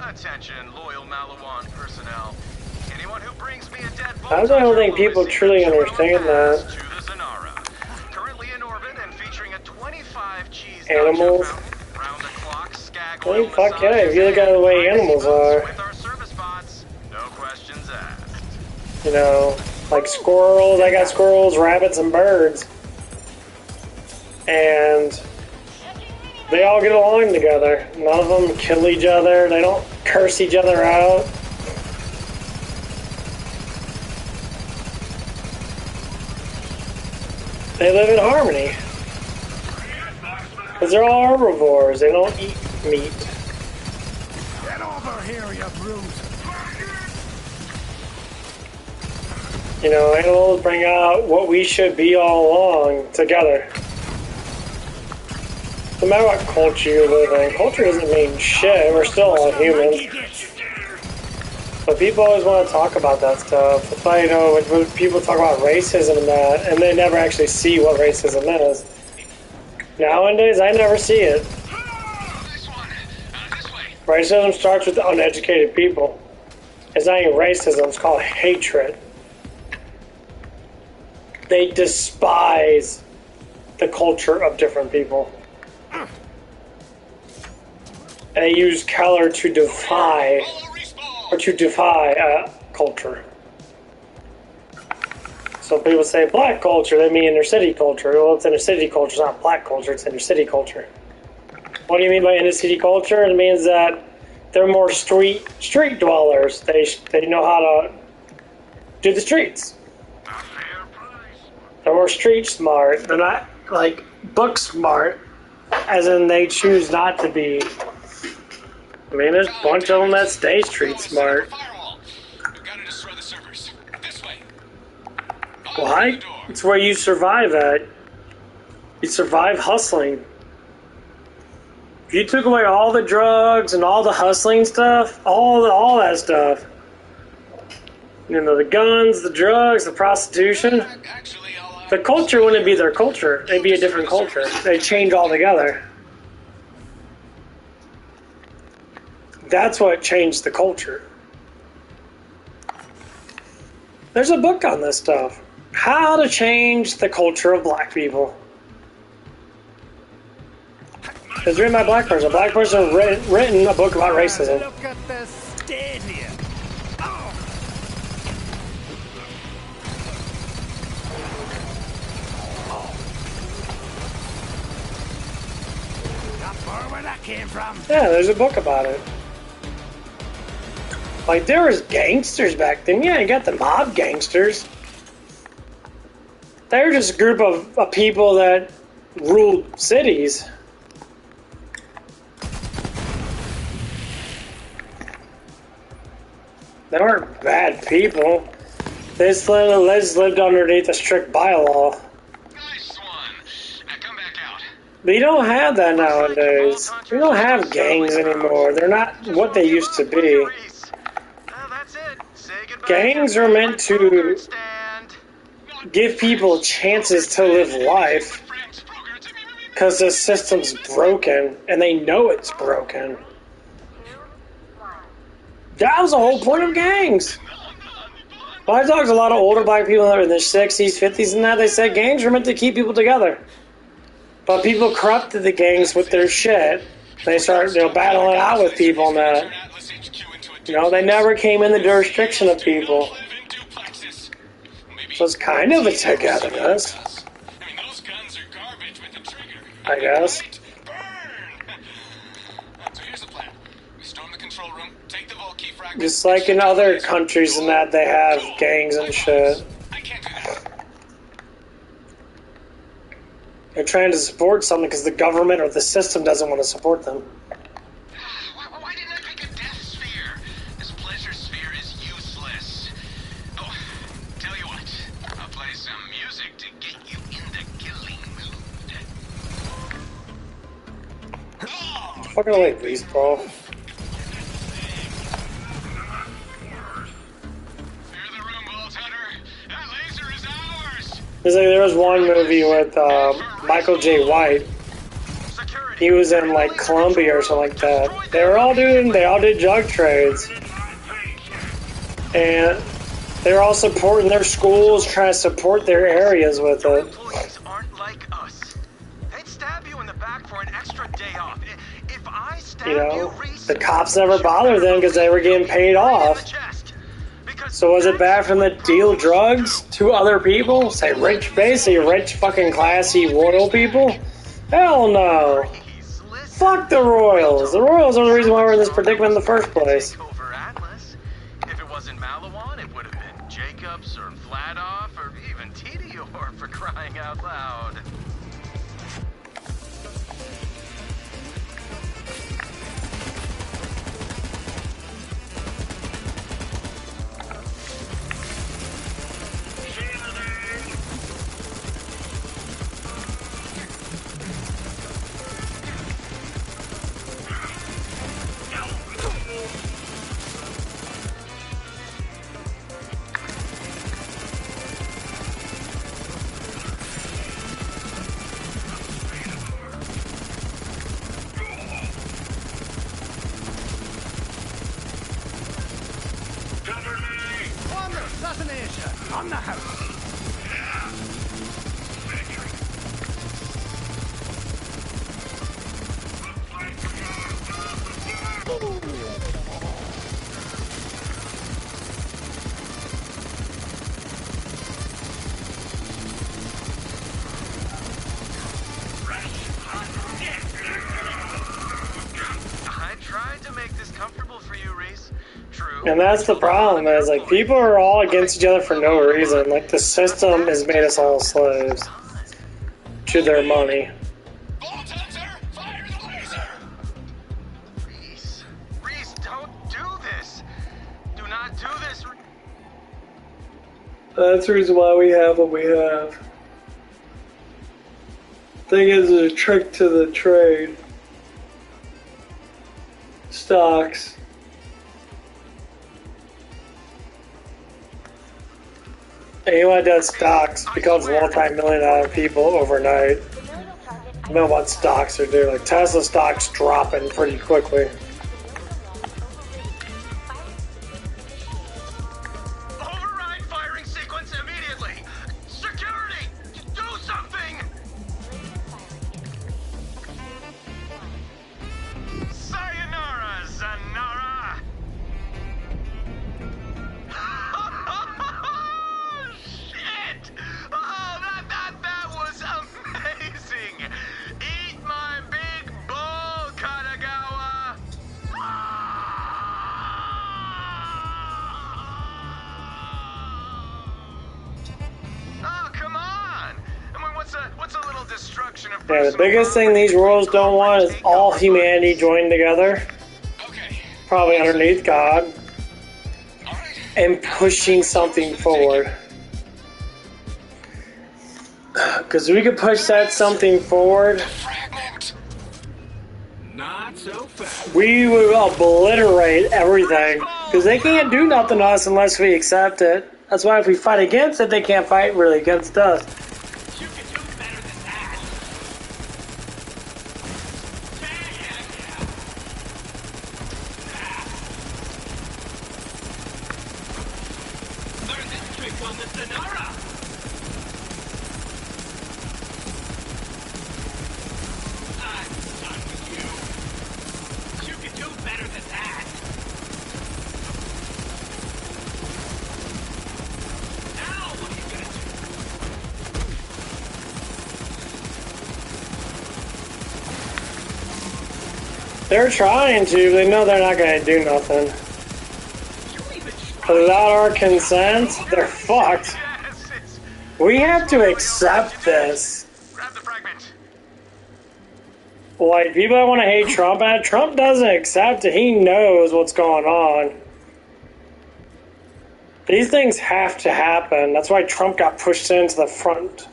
Speaker 10: Attention, loyal Malawan personnel. Anyone who brings me a dead
Speaker 8: I don't think people truly understand that.
Speaker 10: Currently in orbit and featuring a 25 cheese
Speaker 8: Animals.
Speaker 10: round the clock, skag
Speaker 8: Well, fuck yeah, if you look at the way animals are.
Speaker 10: with our service bots. No questions asked.
Speaker 8: You know, like squirrels. I got squirrels, rabbits, and birds. And they all get along together. None of them kill each other. They don't curse each other out. They live in harmony. Because they're all herbivores. They don't eat meat.
Speaker 13: Get over here, you brute.
Speaker 8: You know, animals bring out what we should be all along together. No matter what culture you live in, culture doesn't mean shit. We're still all humans. But people always want to talk about that stuff. That's why, you know, when people talk about racism and that, and they never actually see what racism is. Nowadays, I never see it. Racism starts with uneducated people. It's not even racism, it's called hatred. They despise the culture of different people. And they use color to defy culture. So people say black culture, they mean inner city culture. Well, it's inner city culture, it's not black culture, it's inner city culture. What do you mean by inner city culture? It means that they're more street dwellers. They know how to do the streets. They're more street smart. They're not like book smart, as in they choose not to be. I mean, there's a bunch of them that stay street smart. Why? It's where you survive at. You survive hustling. If you took away all the drugs and all the hustling stuff, all that stuff, you know, the guns, the drugs, the prostitution, the culture wouldn't be their culture. It'd be a different culture. They'd change altogether. That's what changed the culture. There's a book on this stuff. How to change the culture of black people. It's written by a black person. A black person written a book about racism.
Speaker 13: Look at the stadium. came from?
Speaker 8: Yeah, there's a book about it. Like, there was gangsters back then. Yeah, you got the mob gangsters. They were just a group of people that ruled cities. They weren't bad people. They just lived underneath a strict bylaw. But you don't have that nowadays. You don't have gangs anymore. They're not what they used to be. Gangs are meant to give people chances to live life because the system's broken and they know it's broken. That was the whole point of gangs. When I talked to a lot of older black people that were in their 60s, 50s, and that, they said gangs were meant to keep people together. But people corrupted the gangs with their shit. They started, battling it out with people and that. They never came in the jurisdiction of people. So it's kind of a togetherness, I guess. Just like in other countries and that, they have gangs and shit. They're trying to support something because the government or the system doesn't want to support them.
Speaker 10: Why didn't I pick a death sphere? This pleasure sphere is useless. Oh, tell you what, I'll play some music to get you in the killing mood.
Speaker 8: Fucking like baseball. It's like there was one movie with Michael J. White. He was in like Colombia or something like that. They all did drug trades. And they were all supporting their schools, trying to support their areas with it.
Speaker 10: Employees aren't like us. They'd stab you in the back for an extra day off. If I stab you,
Speaker 8: The cops never bothered them because they were getting paid off. So was it bad for them to deal drugs to other people? Say basically rich fucking classy royal people? Hell no. Fuck the royals. The royals are the reason why we're in this predicament in the first place.
Speaker 10: If it wasn't Malawan, it would have been Jacobs or Vladoff or even Tedior for crying out loud.
Speaker 13: On the house.
Speaker 10: I tried to make this comfortable for you, Reese. True.
Speaker 8: And that's the problem, is like people are all against each other for no reason. Like the system has made us all slaves to their money.
Speaker 10: Reese, don't do this. Do not do this.
Speaker 8: That's the reason why we have what we have. Thing is, it's a trick to the trade. Stocks. Anyone that does stocks becomes multi-million-dollar people overnight. You know what stocks are doing. Like Tesla stocks dropping pretty quickly.
Speaker 10: Override firing sequence immediately. Security, do something. Sayonara, Zanara. Shit! Oh, that was amazing! Eat my big bowl, Katagari!
Speaker 8: Yeah, the biggest thing these worlds don't want is all humanity joined together, probably underneath God, and pushing something forward. Because we could push that something forward,
Speaker 13: Not so fast.
Speaker 8: we would obliterate everything. Because they can't do nothing to us unless we accept it. That's why if we fight against it, they can't fight really against us.
Speaker 13: You can do better than that. Learn this trick on the Sonara. I'm done with you. You can do better than that. Now what are you gonna do?
Speaker 8: They're trying to, they know they're not going to do nothing. Without our consent, they're fucked. We have to accept this. Like, people that want to hate Trump, and Trump doesn't accept it. He knows what's going on. These things have to happen. That's why Trump got pushed into the front.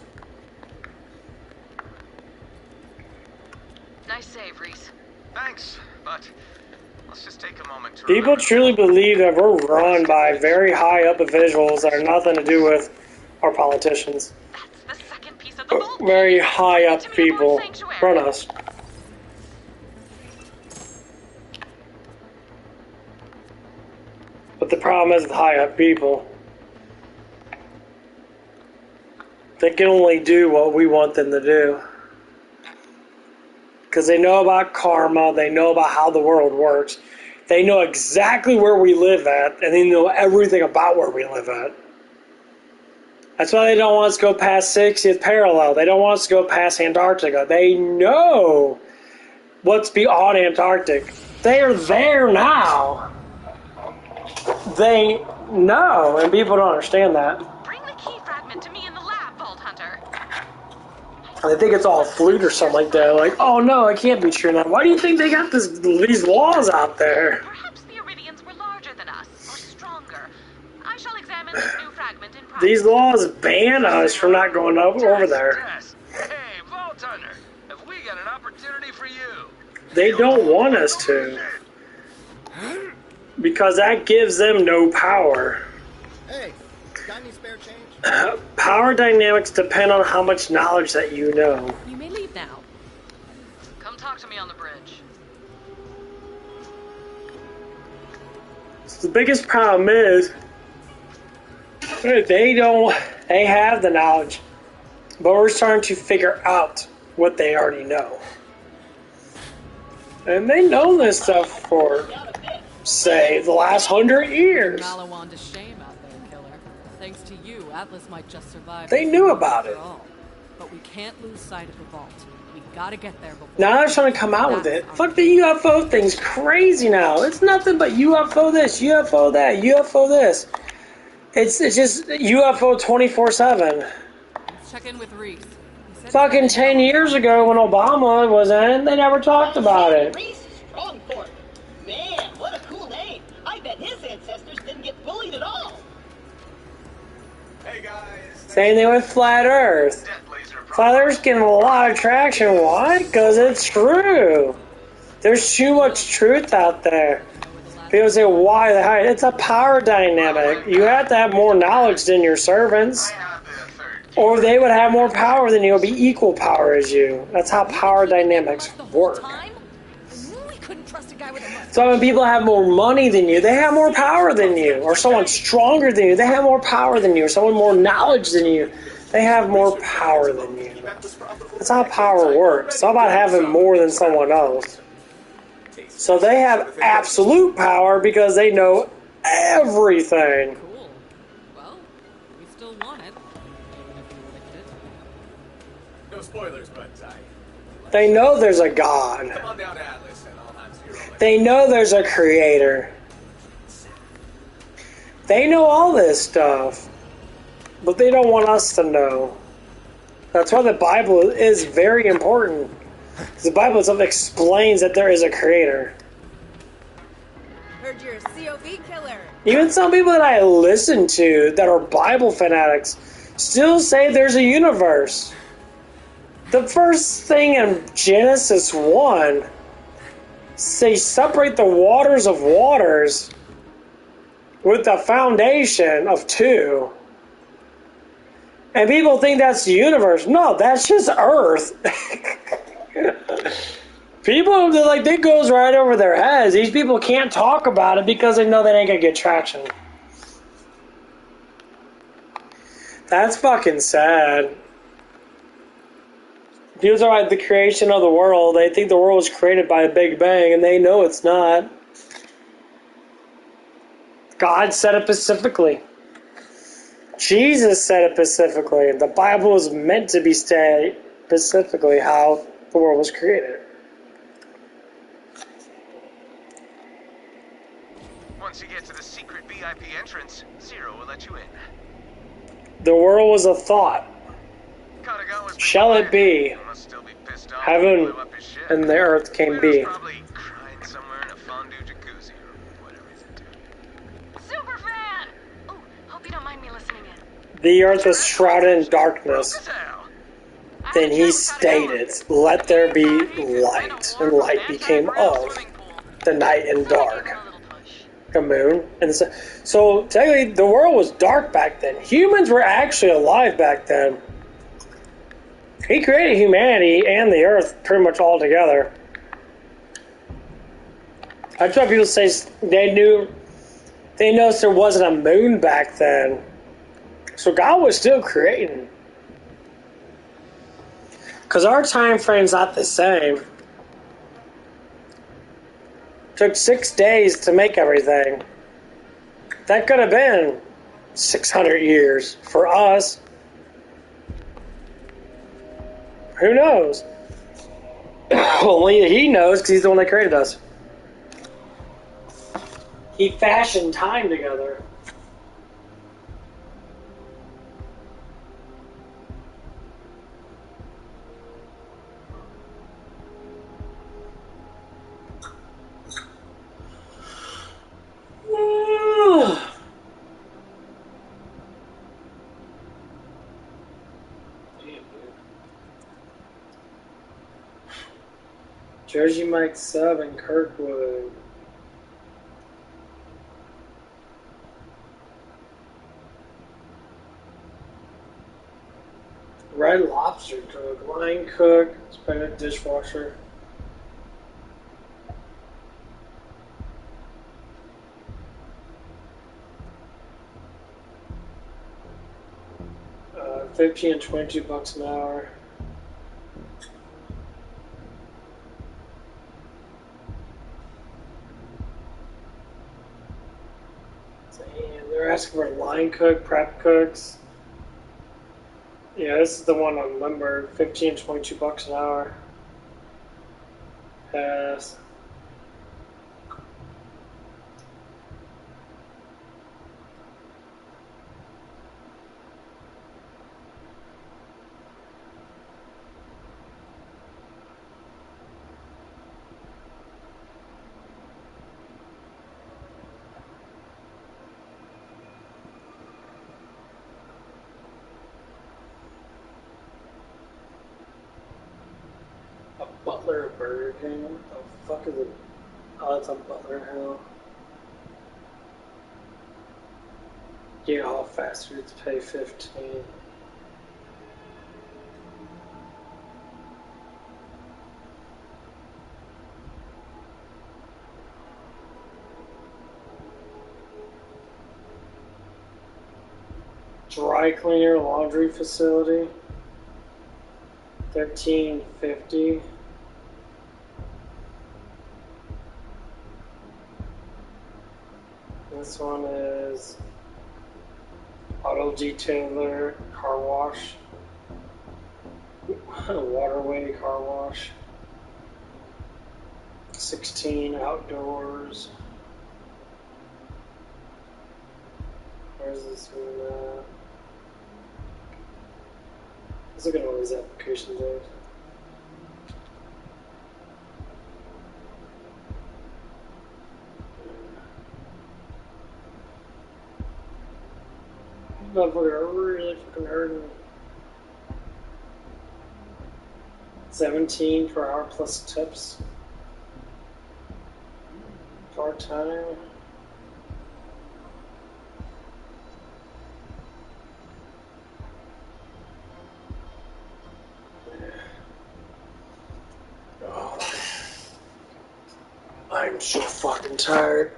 Speaker 10: Nice save, Reese. Thanks, but let's just take a moment to
Speaker 8: People truly believe that we're run by very high up officials that are nothing to do with our politicians. Very high up people run us. But the problem is with high up people, they can only do what we want them to do. Because they know about karma, they know about how the world works. They know exactly where we live at, and they know everything about where we live at. That's why they don't want us to go past 60th parallel. They don't want us to go past Antarctica. They know what's beyond Antarctic. They are there now. They know, and people don't understand that.
Speaker 4: Bring the key fragment to me in the lab, Vault Hunter.
Speaker 8: They think it's all a flute or something like that. Like, oh no, it can't be true now. Why do you think they got these laws out there?
Speaker 4: Perhaps the Iridians were larger than us, or stronger. I shall examine this new fragment in private.
Speaker 8: These laws ban us from not going over there.
Speaker 10: Hey, Vault Hunter, have we got an opportunity for you?
Speaker 8: They don't want us to. Because that gives them no power.
Speaker 15: Hey, got any spare change?
Speaker 8: Power dynamics depend on how much knowledge that you know.
Speaker 4: You may leave now. Come talk to me on the bridge.
Speaker 8: So the biggest problem is they have the knowledge, but we're starting to figure out what they already know. And they know this stuff for, say, the last 100 years.
Speaker 16: Malawan to shame out there, killer. Thanks to you, Atlas might just survive.
Speaker 8: They knew about it.
Speaker 16: But we can't lose sight of the vault. We gotta get there before.
Speaker 8: Now they're trying to come out with it. Fuck the UFO thing's crazy now. It's nothing but UFO this, UFO that, UFO this. It's just UFO 24/7.
Speaker 16: Let's check in with Reese.
Speaker 8: Fucking 10 years ago when Obama was in, they never talked about it.
Speaker 17: Reese Strongport. Man, what a cool name. I bet his ancestors didn't get bullied at all.
Speaker 14: Hey guys.
Speaker 8: Same thing with Flat Earth. Flat Earth's getting a lot of traction. Why? Because it's true. There's too much truth out there. People say, why the hell? It's a power dynamic. You have to have more knowledge than your servants. Or they would have more power than you. It would be equal power as you. That's how power dynamics work. So when people have more money than you, they have more power than you. Or someone stronger than you, they have more power than you. Or someone more knowledge than you, they have more power than you. That's how power works. It's all about having more than someone else. So they have absolute power because they know everything.
Speaker 16: Cool. Well, we still want it. Even if you licked it.
Speaker 14: No spoilers, but
Speaker 8: They know there's a God.
Speaker 14: come on down to Atlas and I'll have zero.
Speaker 8: They know there's a creator. They know all this stuff. But they don't want us to know. That's why the Bible is very important. The Bible itself explains that there is a creator.
Speaker 11: Heard you're a COV killer.
Speaker 8: Even some people that I listen to that are Bible fanatics still say there's a universe. The first thing in Genesis 1, they separate the waters of waters with the foundation of 2. And people think that's the universe. No, that's just Earth. People, like, it goes right over their heads. These people can't talk about it because they know they ain't gonna get traction. That's fucking sad. People talk about the creation of the world. They think the world was created by a Big Bang, and they know it's not. God said it specifically. Jesus said it specifically. The Bible was meant to be stated specifically how the world was created.
Speaker 10: Once you get to the secret VIP entrance, Zero will let you in.
Speaker 8: The world was a thought. Shall it be? Heaven and the earth came be.
Speaker 4: Superfan! Oh, hope you don't mind me listening in.
Speaker 8: The earth was shrouded in darkness. Then he stated, "Let there be light," and light became of the night and dark. The moon and the sun. So technically, the world was dark back then. Humans were actually alive back then. He created humanity and the earth pretty much all together. That's why people say they noticed there wasn't a moon back then. So God was still creating. Because our time frame's not the same. It took 6 days to make everything. That could have been 600 years for us. Who knows? Only he knows because he's the one that created us. He fashioned time together. Jersey Mike sub in Kirkwood. Red Lobster cook, line cook, spent dishwasher. $15 and $22 an hour. They're asking for line cook, prep cooks. Yeah, this is the one on Limber. $15, $22 an hour. Pass. Butler Burger King? What the fuck is it? Oh, it's on Butler Hill. Yeah, all fast foods pay $15. Dry cleaner, laundry facility. $13.50. This one is auto detailer, car wash, waterway car wash. 16 outdoors. Where's this one? Let's look at all these applications are. Motherfucker really fucking hurting. 17 per hour plus tips. Part time. Oh, I'm so fucking tired.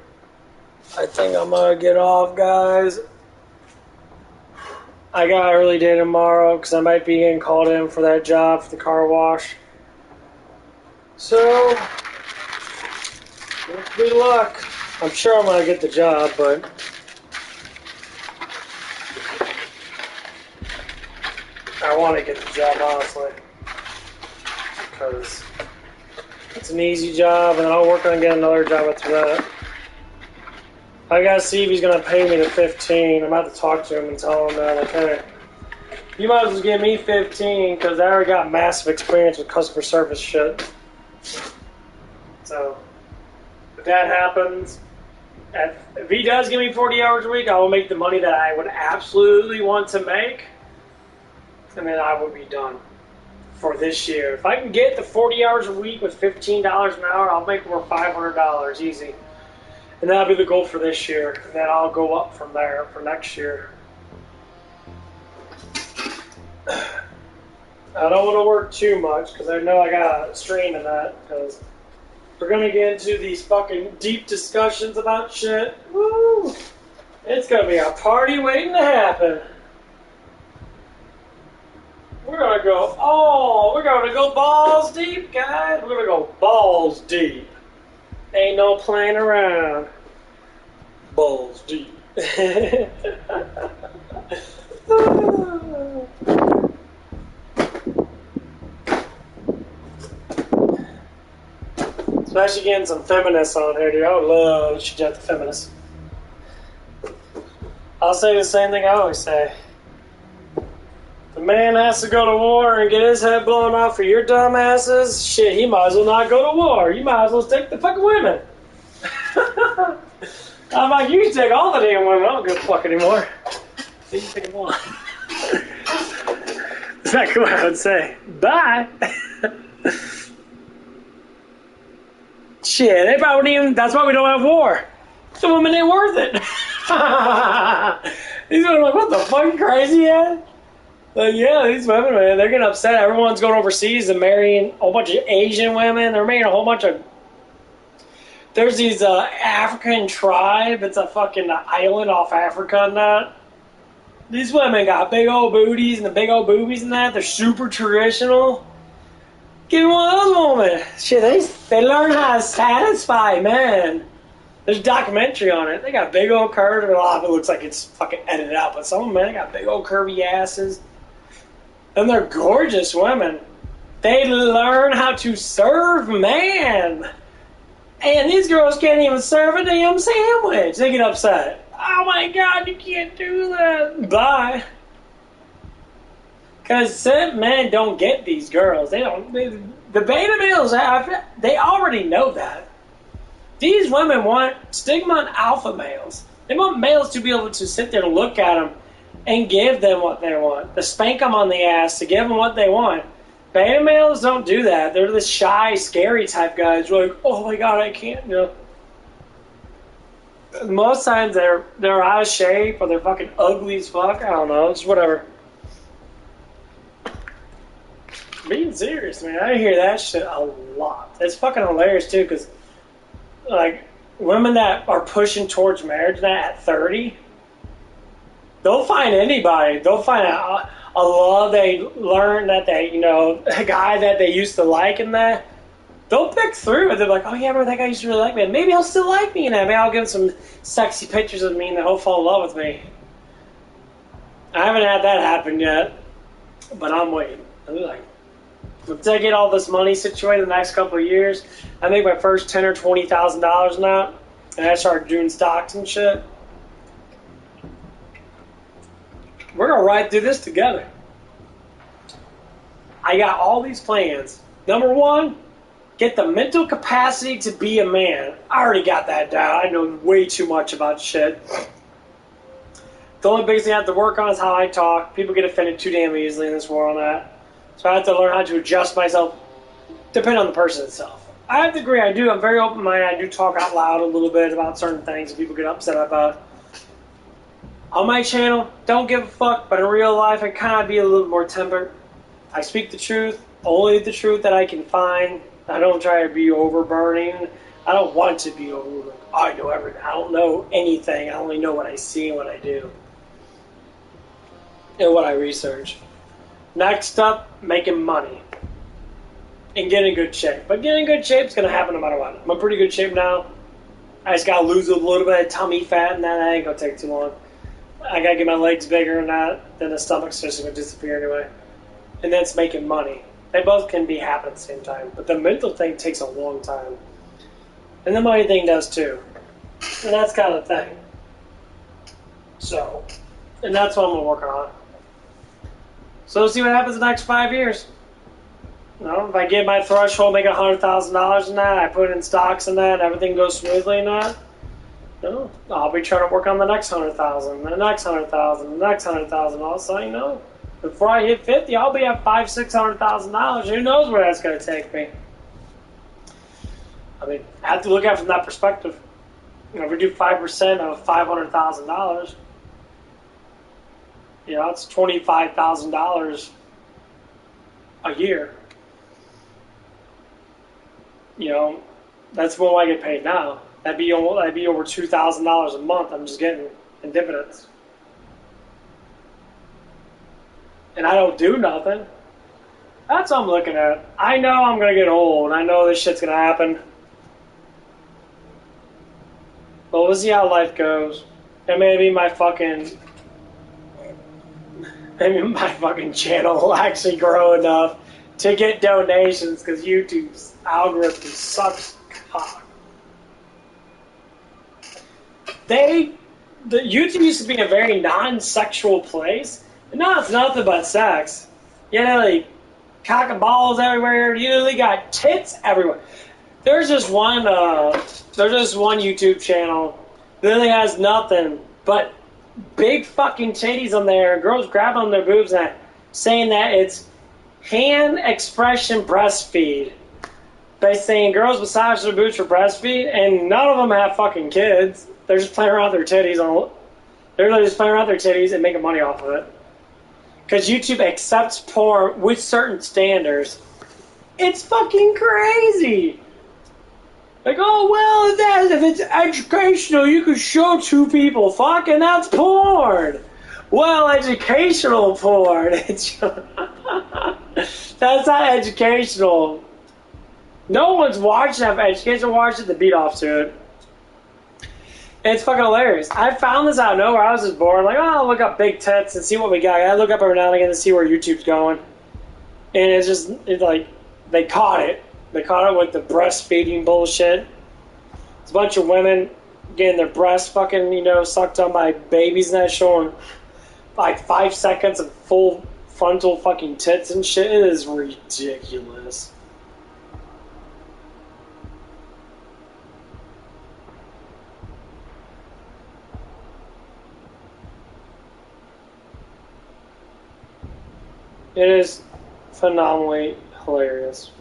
Speaker 8: I think I'm gonna get off, guys. I got an early day tomorrow because I might be getting called in for that job for the car wash. So, wish me luck. I'm sure I'm gonna get the job, but I want to get the job, honestly, because it's an easy job, and I'll work on getting another job after that. I gotta see if he's gonna pay me the 15. I'm about to talk to him and tell him that, like, hey, you might as well give me 15 because I already got massive experience with customer service shit. So, if that happens, if he does give me 40 hours a week, I will make the money that I would absolutely want to make, and then I will be done for this year. If I can get the 40 hours a week with $15 an hour, I'll make over $500 easy. And that'll be the goal for this year. And then I'll go up from there for next year. I don't want to work too much because I know I got a strain in that. Because we're going to get into these fucking deep discussions about shit. Woo! It's going to be a party waiting to happen. We're going to go, we're going to go balls deep, guys. We're going to go balls deep. Ain't no playing around. Balls deep. Especially getting some feminists on here, dude. I would love to get the feminists. I'll say the same thing I always say. The man has to go to war and get his head blown off for your dumb asses. Shit, he might as well not go to war. You might as well take the fucking women. I'm like, you can take all the damn women. I don't give a fuck anymore. You can take them all. Exactly what I would say. Bye. Shit, they probably wouldn't even. That's why we don't have war. The women ain't worth it. These women are like, what the fuck, you crazy yet? Like, yeah, these women, man, they're getting upset. Everyone's going overseas and marrying a whole bunch of Asian women. They're marrying a whole bunch of... There's these African tribe. It's a fucking island off Africa and that. These women got big old booties and the big old boobies and that. They're super traditional. Give me one of those women. Shit, they learn how to satisfy men. There's a documentary on it. They got big old curves. A lot of it looks like it's fucking edited out, but some of them, man, they got big old curvy asses. And they're gorgeous women. They learn how to serve man. And these girls can't even serve a damn sandwich. They get upset. Oh my God, you can't do that. Bye. Because men don't get these girls. The beta males, they already know that. These women want stigma on alpha males. They want males to be able to sit there and look at them and give them what they want. To spank them on the ass, to give them what they want. Beta males don't do that. They're the shy, scary type guys. They're like, oh my God, I can't. You know. Most times they're out of shape or they're fucking ugly as fuck. I don't know. It's whatever. Being serious, man. I hear that shit a lot. It's fucking hilarious too, because like women that are pushing towards marriage now at 30, they'll find anybody. They'll find a love they learn that they, you know, a guy that they used to like and that. They'll pick through it. They're like, oh yeah, I remember that guy used to really like me. Maybe he'll still like me and that. Maybe I'll give him some sexy pictures of me and then he'll fall in love with me. I haven't had that happen yet, but I'm waiting. I'm like, once I get all this money situated in the next couple of years, I make my first $10,000 or $20,000 now, and I start doing stocks and shit. We're gonna ride through this together. I got all these plans. Number one, get the mental capacity to be a man. I already got that down. I know way too much about shit. The only biggest thing I have to work on is how I talk. People get offended too damn easily in this world on that. So I have to learn how to adjust myself, depending on the person itself. I have to agree, I do. I'm very open-minded. I do talk out loud a little bit about certain things that people get upset about. On my channel, don't give a fuck, but in real life, I kind of be a little more tempered. I speak the truth, only the truth that I can find. I don't try to be overburning. I don't want to be overburning. I know everything. I don't know anything. I only know what I see and what I do. And what I research. Next up, making money. And get in good shape. But getting in good shape is going to happen no matter what. I'm in pretty good shape now. I just got to lose a little bit of tummy fat, and that ain't going to take too long. I got to get my legs bigger and that. Then the stomach's just going to disappear anyway. And then it's making money. They both can be happening at the same time. But the mental thing takes a long time. And the money thing does too. And that's kind of the thing. So, and that's what I'm going to work on. So let's see what happens in the next 5 years. You know, if I get my threshold, make $100,000 in that, I put in stocks in that, and everything goes smoothly in that, you know, I'll be trying to work on the next 100,000, the next 100,000, the next 100,000. Also, you know, before I hit 50, I'll be at $500,000-$600,000. Who knows where that's going to take me? I mean, I have to look at it from that perspective. You know, if we do 5% of $500,000, you know, it's $25,000 a year. You know, that's what I get paid now. That'd be over $2,000 a month. I'm just getting in dividends, and I don't do nothing. That's what I'm looking at. I know I'm gonna get old. I know this shit's gonna happen, but we'll see how life goes. And maybe my fucking channel will actually grow enough to get donations, because YouTube's algorithm sucks cock. The YouTube used to be a very non-sexual place, and now it's nothing but sex. You know, like cock and balls everywhere. You literally got tits everywhere. There's just one YouTube channel that really has nothing but big fucking titties on there. Girls grabbing on their boobs and saying that it's hand expression breastfeed. By saying girls massage their boobs for breastfeed, and none of them have fucking kids. They're just playing around with their titties. They're literally just playing around with their titties and making money off of it. Because YouTube accepts porn with certain standards. It's fucking crazy. Like, oh, well, if it's educational, you can show two people fucking, that's porn. Well, educational porn. That's not educational. No one's watching that for education. Watching the beat off to it. And it's fucking hilarious. I found this out of nowhere. I was just bored. Like, oh, I'll look up big tits and see what we got. I look up every now and again to see where YouTube's going. And it's like, they caught it. They caught it with the breastfeeding bullshit. It's a bunch of women getting their breasts fucking, you know, sucked on by babies and that, showing like 5 seconds of full frontal fucking tits and shit. It is ridiculous. It is phenomenally hilarious.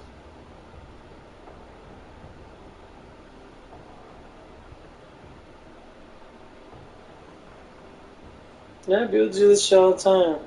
Speaker 8: Yeah, people do this shit all the time.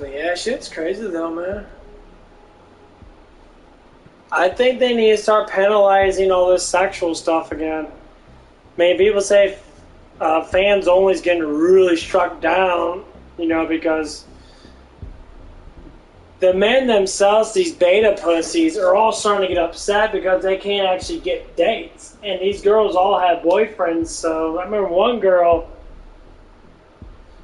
Speaker 8: Yeah, shit's crazy though, man. I think they need to start penalizing all this sexual stuff again. I mean, people say fans only is getting really struck down, you know, because the men themselves, these beta pussies, are all starting to get upset because they can't actually get dates. And these girls all have boyfriends. So I remember one girl,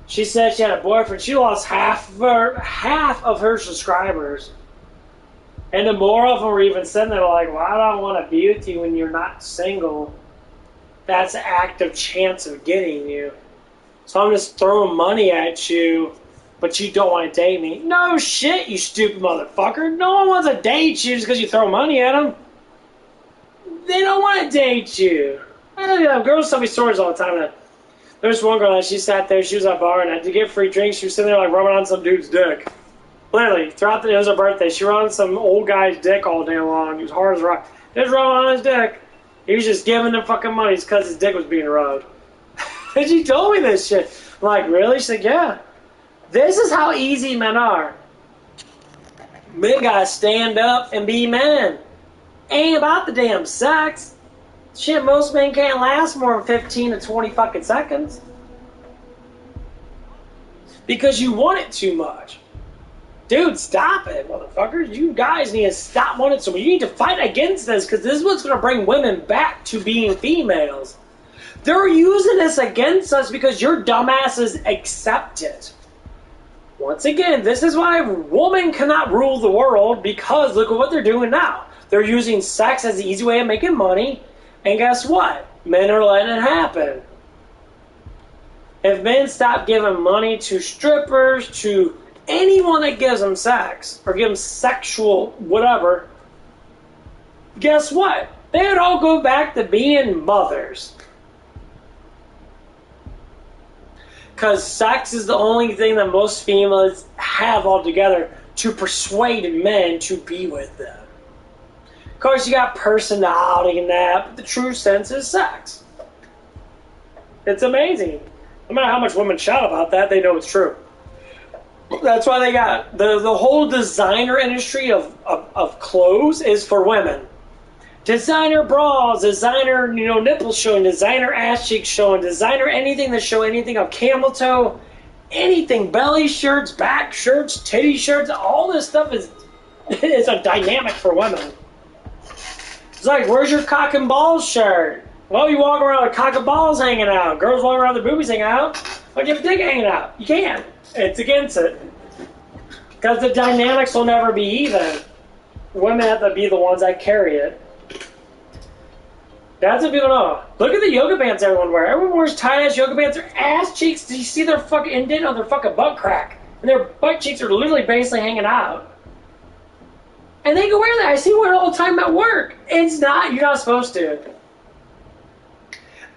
Speaker 8: she said she had a boyfriend. She lost half of her subscribers. And the more of them were even saying, they're like, well, I don't want to be with you when you're not single. That's an active chance of getting you. So I'm just throwing money at you, but you don't want to date me. No shit, you stupid motherfucker. No one wants to date you just because you throw money at them. They don't want to date you. Girls tell me stories all the time. There's one girl that she sat there, she was at a bar, and to get free drinks, she was sitting there like rubbing on some dude's dick. Literally, throughout it was her birthday, she rubbed on some old guy's dick all day long. He was hard as rock. Just rubbing on his dick. He was just giving them fucking money because his dick was being rubbed. And she told me this shit. I'm like, really? She said, yeah. This is how easy men are. Men gotta stand up and be men. Ain't about the damn sex. Shit, most men can't last more than 15 to 20 fucking seconds. Because you want it too much. Dude, stop it, motherfuckers. You guys need to stop wanting it so much. You need to fight against this, because this is what's going to bring women back to being females. They're using this against us because your dumbasses accept it. Once again, this is why a woman cannot rule the world, because look at what they're doing now. They're using sex as the easy way of making money, and guess what? Men are letting it happen. If men stop giving money to strippers, to anyone that gives them sex, or gives them sexual whatever, guess what? They would all go back to being mothers. Because sex is the only thing that most females have altogether to persuade men to be with them. Of course, you got personality and that, but the true sense is sex. It's amazing. No matter how much women shout about that, they know it's true. That's why they got the whole designer industry of clothes is for women. Designer bras, designer nipples showing, designer ass cheeks showing, designer anything that show anything of camel toe, anything, belly shirts, back shirts, titty shirts, all this stuff is a dynamic for women. It's like, where's your cock and balls shirt? Well, you walk around with cock and balls hanging out. Girls walk around with their boobies hanging out. Why do you have a dick hanging out? You can't. It's against it. Because the dynamics will never be even. Women have to be the ones that carry it. That's what people know. Look at the yoga pants everyone wears. Everyone wears tight-ass yoga pants. Their ass cheeks, do you see their fucking indent on their fucking butt crack? And their butt cheeks are literally basically hanging out. And they can wear that. I see wear it all the time at work. It's not, you're not supposed to.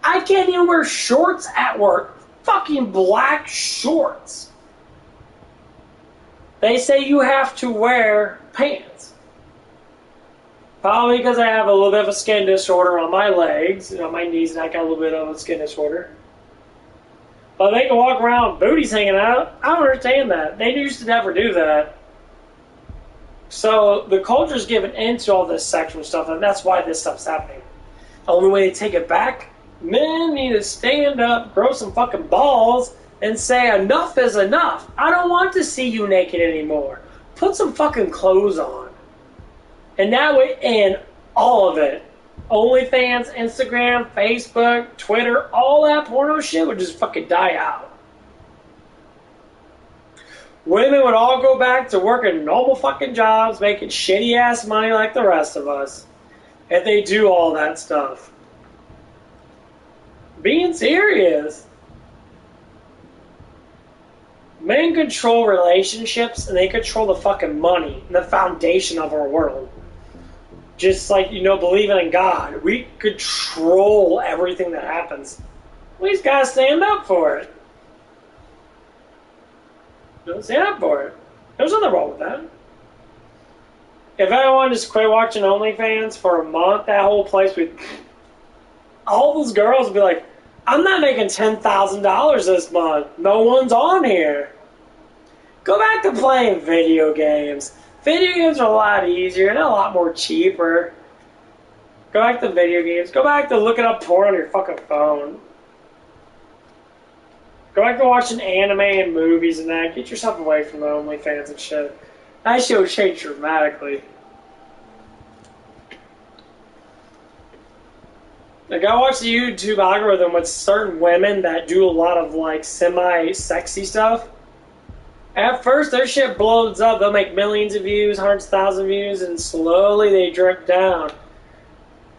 Speaker 8: I can't even wear shorts at work. Fucking black shorts. They say you have to wear pants. Probably because I have a little bit of a skin disorder on my legs, on my knees, and I got a little bit of a skin disorder. But they can walk around with booties hanging out. I don't understand that. They used to never do that. So the culture's given into all this sexual stuff, and that's why this stuff's happening. The only way to take it back, men need to stand up, grow some fucking balls, and say enough is enough. I don't want to see you naked anymore. Put some fucking clothes on. And that way, and all of it. OnlyFans, Instagram, Facebook, Twitter, all that porno shit would just fucking die out. Women would all go back to working normal fucking jobs, making shitty ass money like the rest of us. If they do all that stuff. Being serious. Men control relationships and they control the fucking money and the foundation of our world. Just like, believing in God. We control everything that happens. We just gotta stand up for it. Don't stand up for it. There's nothing wrong with that. If everyone just quit watching OnlyFans for a month, that whole place would... all those girls would be like, I'm not making $10,000 this month. No one's on here. Go back to playing video games. Video games are a lot easier and a lot more cheaper. Go back to video games. Go back to looking up porn on your fucking phone. Go back to watching anime and movies and that. Get yourself away from the OnlyFans and shit. That shit will change dramatically. Like, I watch the YouTube algorithm with certain women that do a lot of, like, semi-sexy stuff. At first, their shit blows up. They'll make millions of views, hundreds of thousands of views, and slowly they drip down.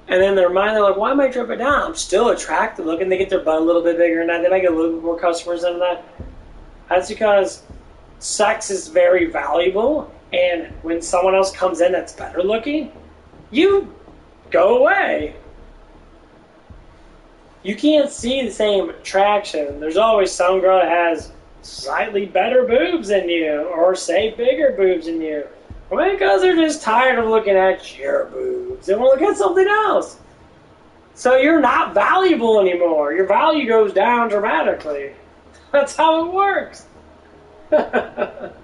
Speaker 8: And then their mind, they're like, why am I dripping down? I'm still attractive looking. They get their butt a little bit bigger, and that. Then I get a little bit more customers than that. That's because sex is very valuable, and when someone else comes in that's better looking, you go away. You can't see the same attraction. There's always some girl that has slightly better boobs than you, or say bigger boobs than you. Well, because they're just tired of looking at your boobs. They want to look at something else. So you're not valuable anymore. Your value goes down dramatically. That's how it works. That's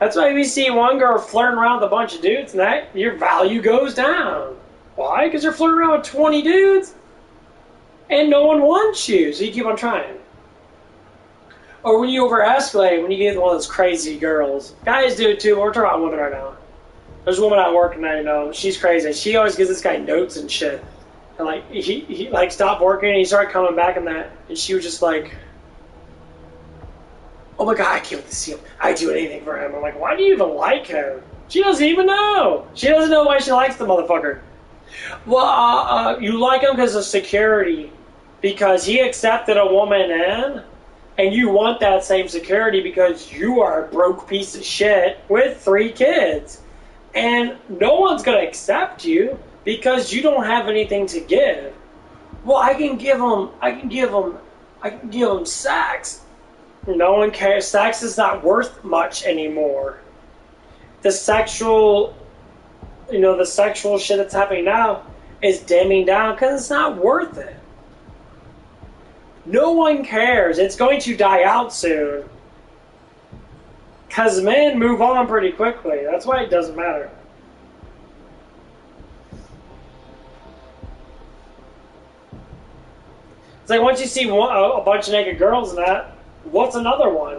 Speaker 8: why if you see one girl flirting around with a bunch of dudes, and that your value goes down. Why? Because you're flirting around with 20 dudes, and no one wants you, so you keep on trying. Or when you over-escalate, when you get one of those crazy girls. Guys do it too, but we're talking about women right now. There's a woman at work and I know, she's crazy. She always gives this guy notes and shit. And like, he like stopped working and he started coming back and that. And she was just like, oh my God, I can't wait to see him. I'd do anything for him. I'm like, why do you even like him? She doesn't even know. She doesn't know why she likes the motherfucker. Well, you like him because of security. Because he accepted a woman in. And you want that same security because you are a broke piece of shit with 3 kids. And no one's going to accept you because you don't have anything to give. Well, I can give them sex. No one cares. Sex is not worth much anymore. The sexual shit that's happening now is dimming down because it's not worth it. No one cares. It's going to die out soon. Because men move on pretty quickly. That's why it doesn't matter. It's like once you see a bunch of naked girls and that, what's another one?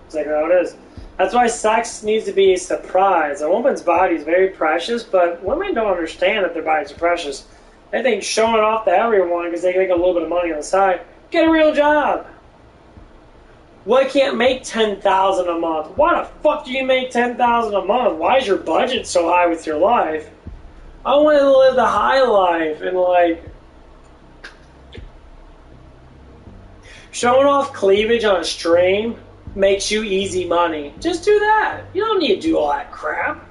Speaker 8: It's like, oh, it is. That's why sex needs to be a surprise. A woman's body is very precious, but women don't understand that their bodies are precious. They think showing it off to everyone because they make a little bit of money on the side. Get a real job. Well, I can't make $10,000 a month. Why the fuck do you make $10,000 a month? Why is your budget so high with your life? I want to live the high life and like showing off cleavage on a stream makes you easy money. Just do that. You don't need to do all that crap.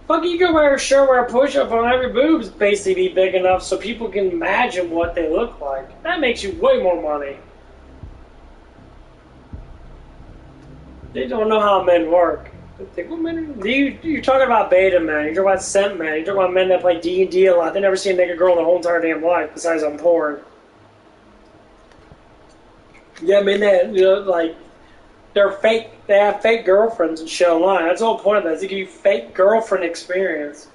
Speaker 8: Fuck, you can wear a shirt where a push-up on every boob's basically be big enough so people can imagine what they look like. That makes you way more money. They don't know how men work. They think, well, men, you're talking about beta men, you're talking about simp men, you're talking about men that play D&D a lot. They never see a naked girl in their whole entire damn life besides on porn. Yeah, I mean, they're fake. They have fake girlfriends and shit online. That's the whole point of that. Is to give you fake girlfriend experience.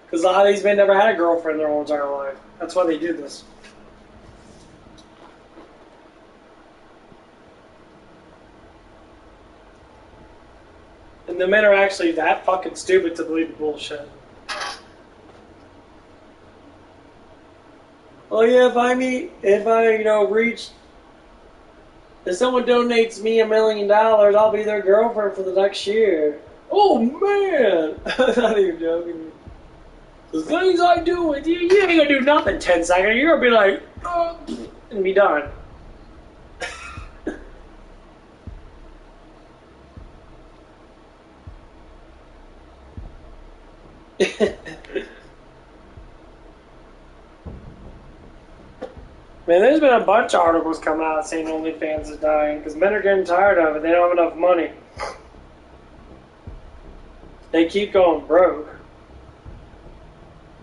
Speaker 8: Because a lot of these men never had a girlfriend in their whole entire life. That's why they do this. And the men are actually that fucking stupid to believe the bullshit. Oh yeah, if someone donates me $1 million, I'll be their girlfriend for the next year. Oh man! I'm not even joking. The things I do with you, you ain't gonna do nothing 10 seconds. You're gonna be like, oh, and be done. Man, there's been a bunch of articles coming out saying OnlyFans is dying because men are getting tired of it. They don't have enough money. They keep going broke.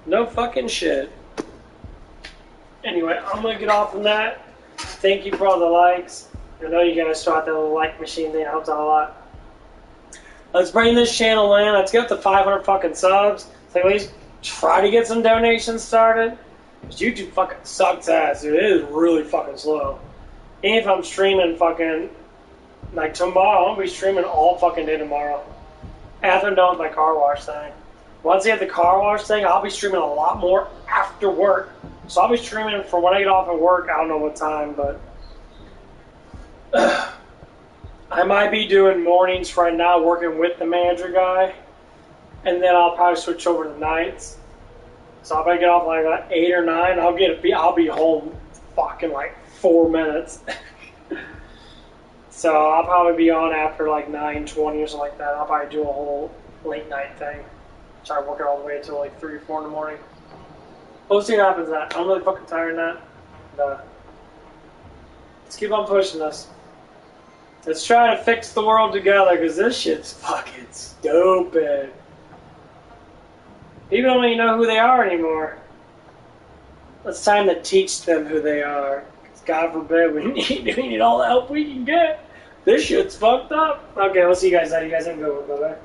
Speaker 8: No fucking shit. Anyway, I'm gonna get off from that. Thank you for all the likes. I know you guys saw that little like machine thing. It helps out a lot. Let's bring this channel in. Let's get up to 500 fucking subs. So at least try to get some donations started. Because YouTube fucking sucks ass, dude. It is really fucking slow. Even if I'm streaming fucking, like tomorrow, I'm gonna be streaming all fucking day tomorrow. After I'm done with my car wash thing. Once I get the car wash thing, I'll be streaming a lot more after work. So I'll be streaming from when I get off at work. I don't know what time, but I might be doing mornings right now, working with the manager guy, and then I'll probably switch over to nights. So if I get off like 8 or 9, I'll be home fucking like 4 minutes. So I'll probably be on after like 9:20 or something like that. I'll probably do a whole late night thing. Try working all the way until like 3 or 4 in the morning. We'll see what happens that. I'm really fucking tired of that. But let's keep on pushing this. Let's try to fix the world together, because this shit's fucking stupid. People don't even know who they are anymore. It's time to teach them who they are. Because God forbid, we need all the help we can get. This shit's fucked up. Okay, we'll see you guys later. You guys have a good one. Bye-bye.